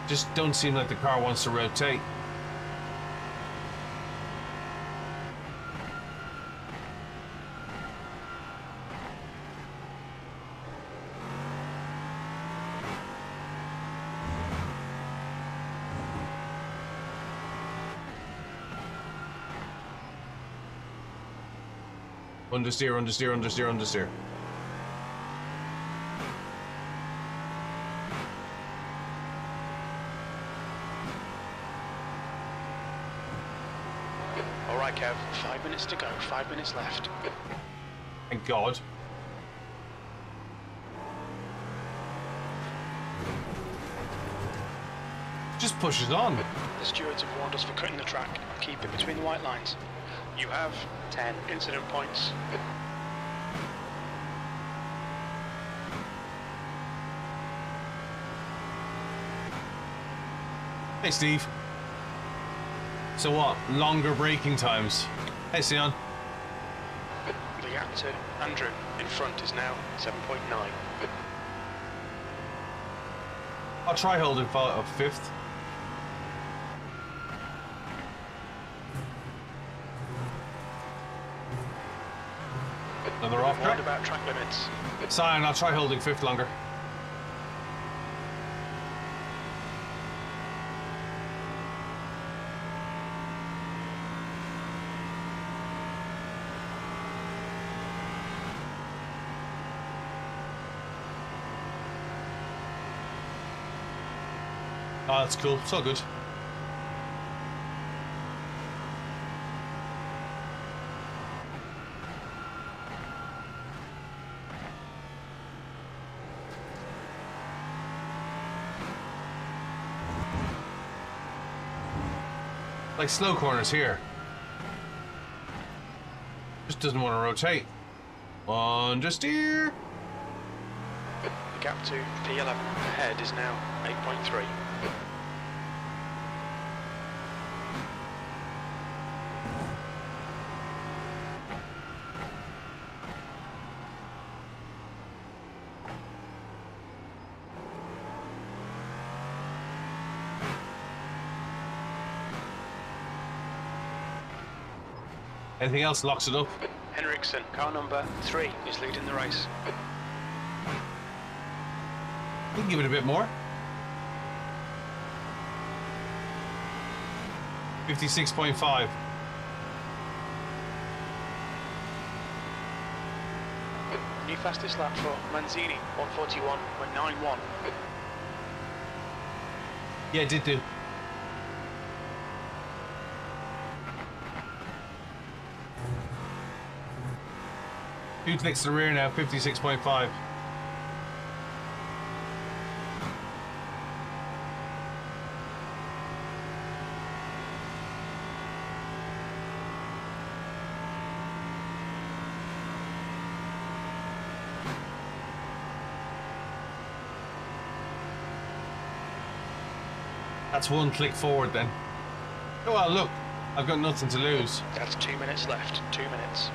Just don't seem like the car wants to rotate. Understeer, understeer, understeer, understeer. right, Kev. 5 minutes to go. 5 minutes left. Thank God. Just push it on. The stewards have warned us for cutting the track. Keep it between the white lines. You have 10 incident points. Hey, Steve. So what? Longer braking times. Hey, Sion. The gap to Andrew in front is now 7.9. I'll try holding fifth. Another off track. About track limits. Sion, I'll try holding fifth longer. Oh, that's cool. It's all good. Like slow corners here. Just doesn't want to rotate. Understeer. The gap to P11 ahead is now 8.3. Anything else locks it up? Henriksen, car number 3, is leading the race. We can give it a bit more. 56.5. New fastest lap for Manzini, 141.91. Yeah, it did do. Who's next to the rear now? 56.5. That's one click forward then. Oh well, look, I've got nothing to lose. That's 2 minutes left. 2 minutes.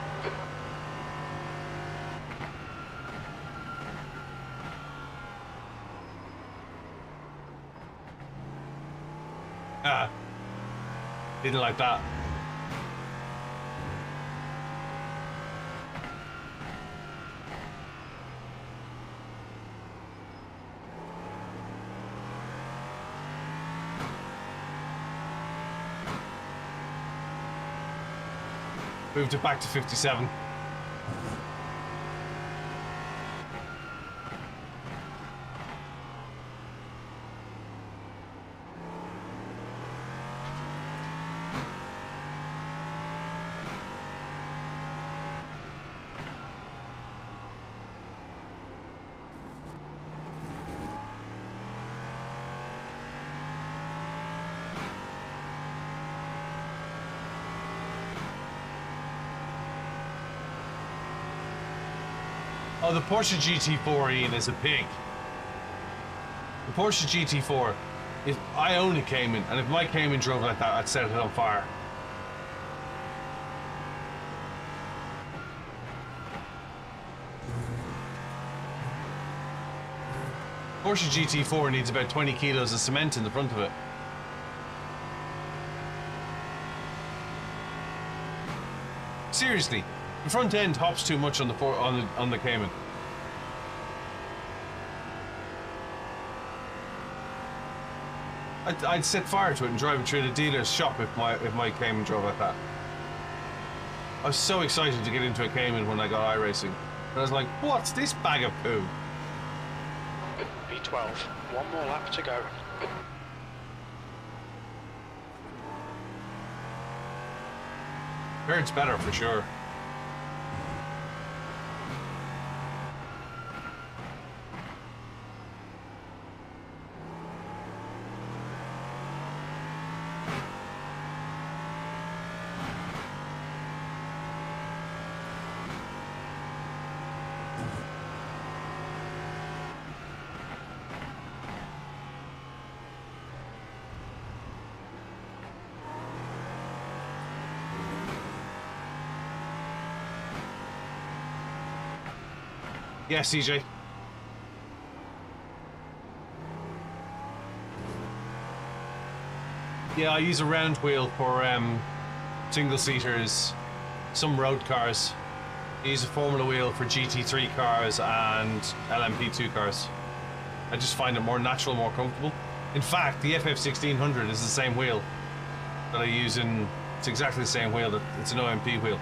Ah, didn't like that. Moved it back to 57. Oh, the Porsche GT4, Ian, is a pig. The Porsche GT4, if I own a Cayman, and if my Cayman drove like that, I'd set it on fire. Porsche GT4 needs about 20 kilos of cement in the front of it. Seriously, the front end hops too much on the Cayman. I'd set fire to it and drive it through the dealer's shop if my Cayman drove like that. I was so excited to get into a Cayman when I got iRacing. And I was like, what's this bag of poo? P12, one more lap to go. I Third's better for sure. Yeah, CJ. Yeah, I use a round wheel for single-seaters, some road cars. I use a Formula wheel for GT3 cars and LMP2 cars. I just find it more natural, more comfortable. In fact, the FF1600 is the same wheel that I use in... It's exactly the same wheel. It's an OMP wheel.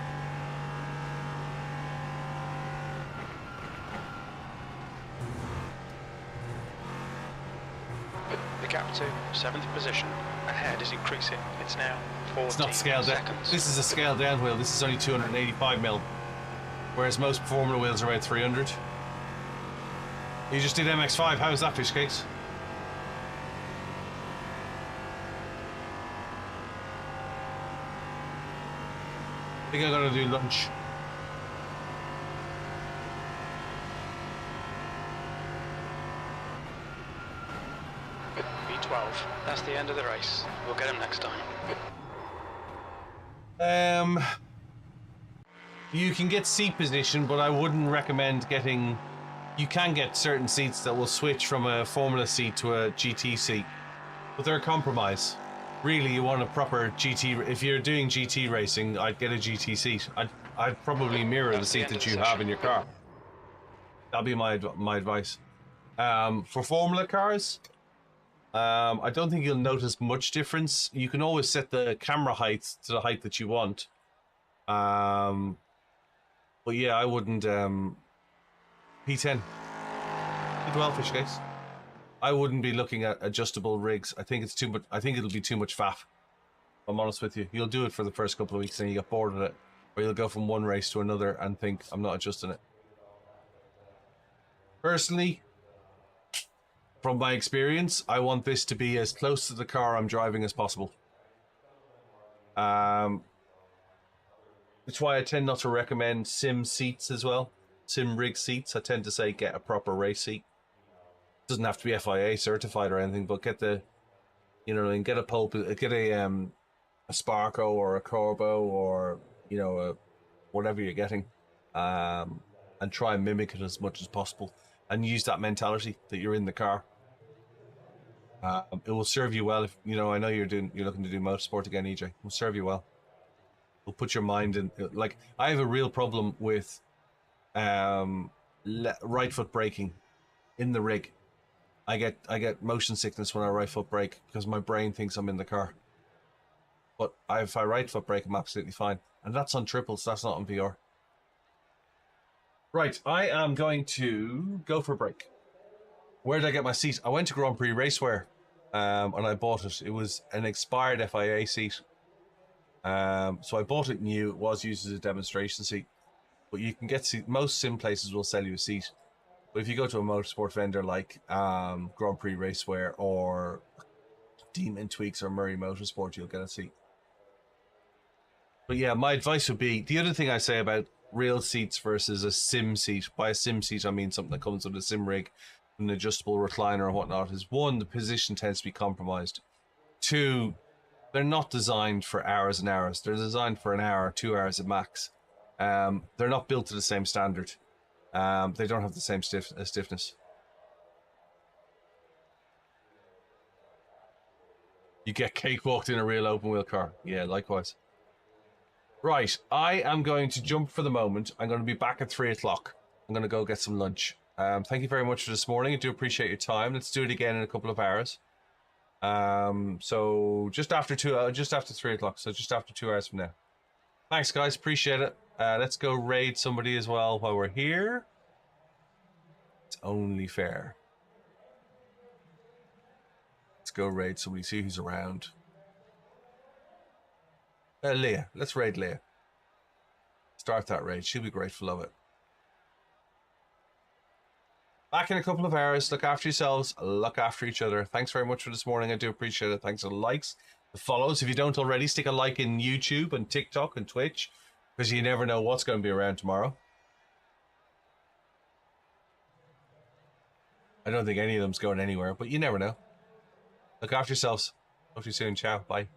The gap to 7th position. Ahead is increasing. It's now 14 It's not scaled down. seconds. This is a scaled down wheel. This is only 285mm, whereas most Formula wheels are about 300. You just did MX5. How was that, fish cakes? I think I'm gonna do lunch. B12. That's the end of the race. We'll get him next time. You can get seat position, but I wouldn't recommend getting... You can get certain seats that will switch from a Formula seat to a GT seat, but they're a compromise. Really, you want a proper GT... If you're doing GT racing, I'd get a GT seat. I'd probably mirror the seat that you have in your car. That'll be my advice. For Formula cars, I don't think you'll notice much difference. You can always set the camera height to the height that you want. But yeah, I wouldn't... P10. Did well, fish case. I wouldn't be looking at adjustable rigs. I think it's too much. I think it'll be too much faff. I'm honest with you. You'll do it for the first couple of weeks, and you get bored of it, or you'll go from one race to another and think, "I'm not adjusting it." Personally, from my experience, I want this to be as close to the car I'm driving as possible. It's why I tend not to recommend sim seats as well. Sim rig seats. I tend to say get a proper race seat. Doesn't have to be FIA certified or anything, but get the, you know, and get a Sparco or a Corbo or, you know, whatever you're getting, and try and mimic it as much as possible, and use that mentality that you're in the car. It will serve you well if, you know, I know you're looking to do motorsport again, EJ. It will serve you well. It'll put your mind in. Like, I have a real problem with right foot braking in the rig. I get motion sickness when I right foot brake because my brain thinks I'm in the car. But if I right foot brake, I'm absolutely fine. And that's on triples, that's not on VR. Right, I am going to go for a break. Where did I get my seat? I went to Grand Prix Racewear, and I bought it. It was an expired FIA seat. So I bought it new. It was used as a demonstration seat. But you can get most sim places will sell you a seat. But if you go to a motorsport vendor like Grand Prix Racewear or Demon Tweaks or Murray Motorsport, you'll get a seat. But yeah, my advice would be, the other thing I say about real seats versus a sim seat, by a sim seat I mean something that comes with a sim rig, an adjustable recliner or whatnot, is one, the position tends to be compromised. Two, they're not designed for hours and hours. They're designed for an hour, 2 hours at max. They're not built to the same standard. They don't have the same stiffness. You get cakewalked in a real open wheel car. Yeah, likewise. Right, I am going to jump for the moment. I'm going to be back at 3 o'clock. I'm going to go get some lunch. Thank you very much for this morning. I do appreciate your time. Let's do it again in a couple of hours. So just after 3 o'clock. So just after 2 hours from now. Thanks, guys. Appreciate it. Let's go raid somebody as well while we're here. It's only fair. Let's go raid somebody, see who's around. Leah. Let's raid Leah. start that race. She'll be grateful of it. Back in a couple of hours. Look after yourselves. Look after each other. Thanks very much for this morning. I do appreciate it. Thanks for the likes, the follows. If you don't already, stick a like in YouTube and TikTok and Twitch, because you never know what's going to be around tomorrow. I don't think any of them's going anywhere, but you never know. Look after yourselves. Talk to you soon. Ciao. Bye.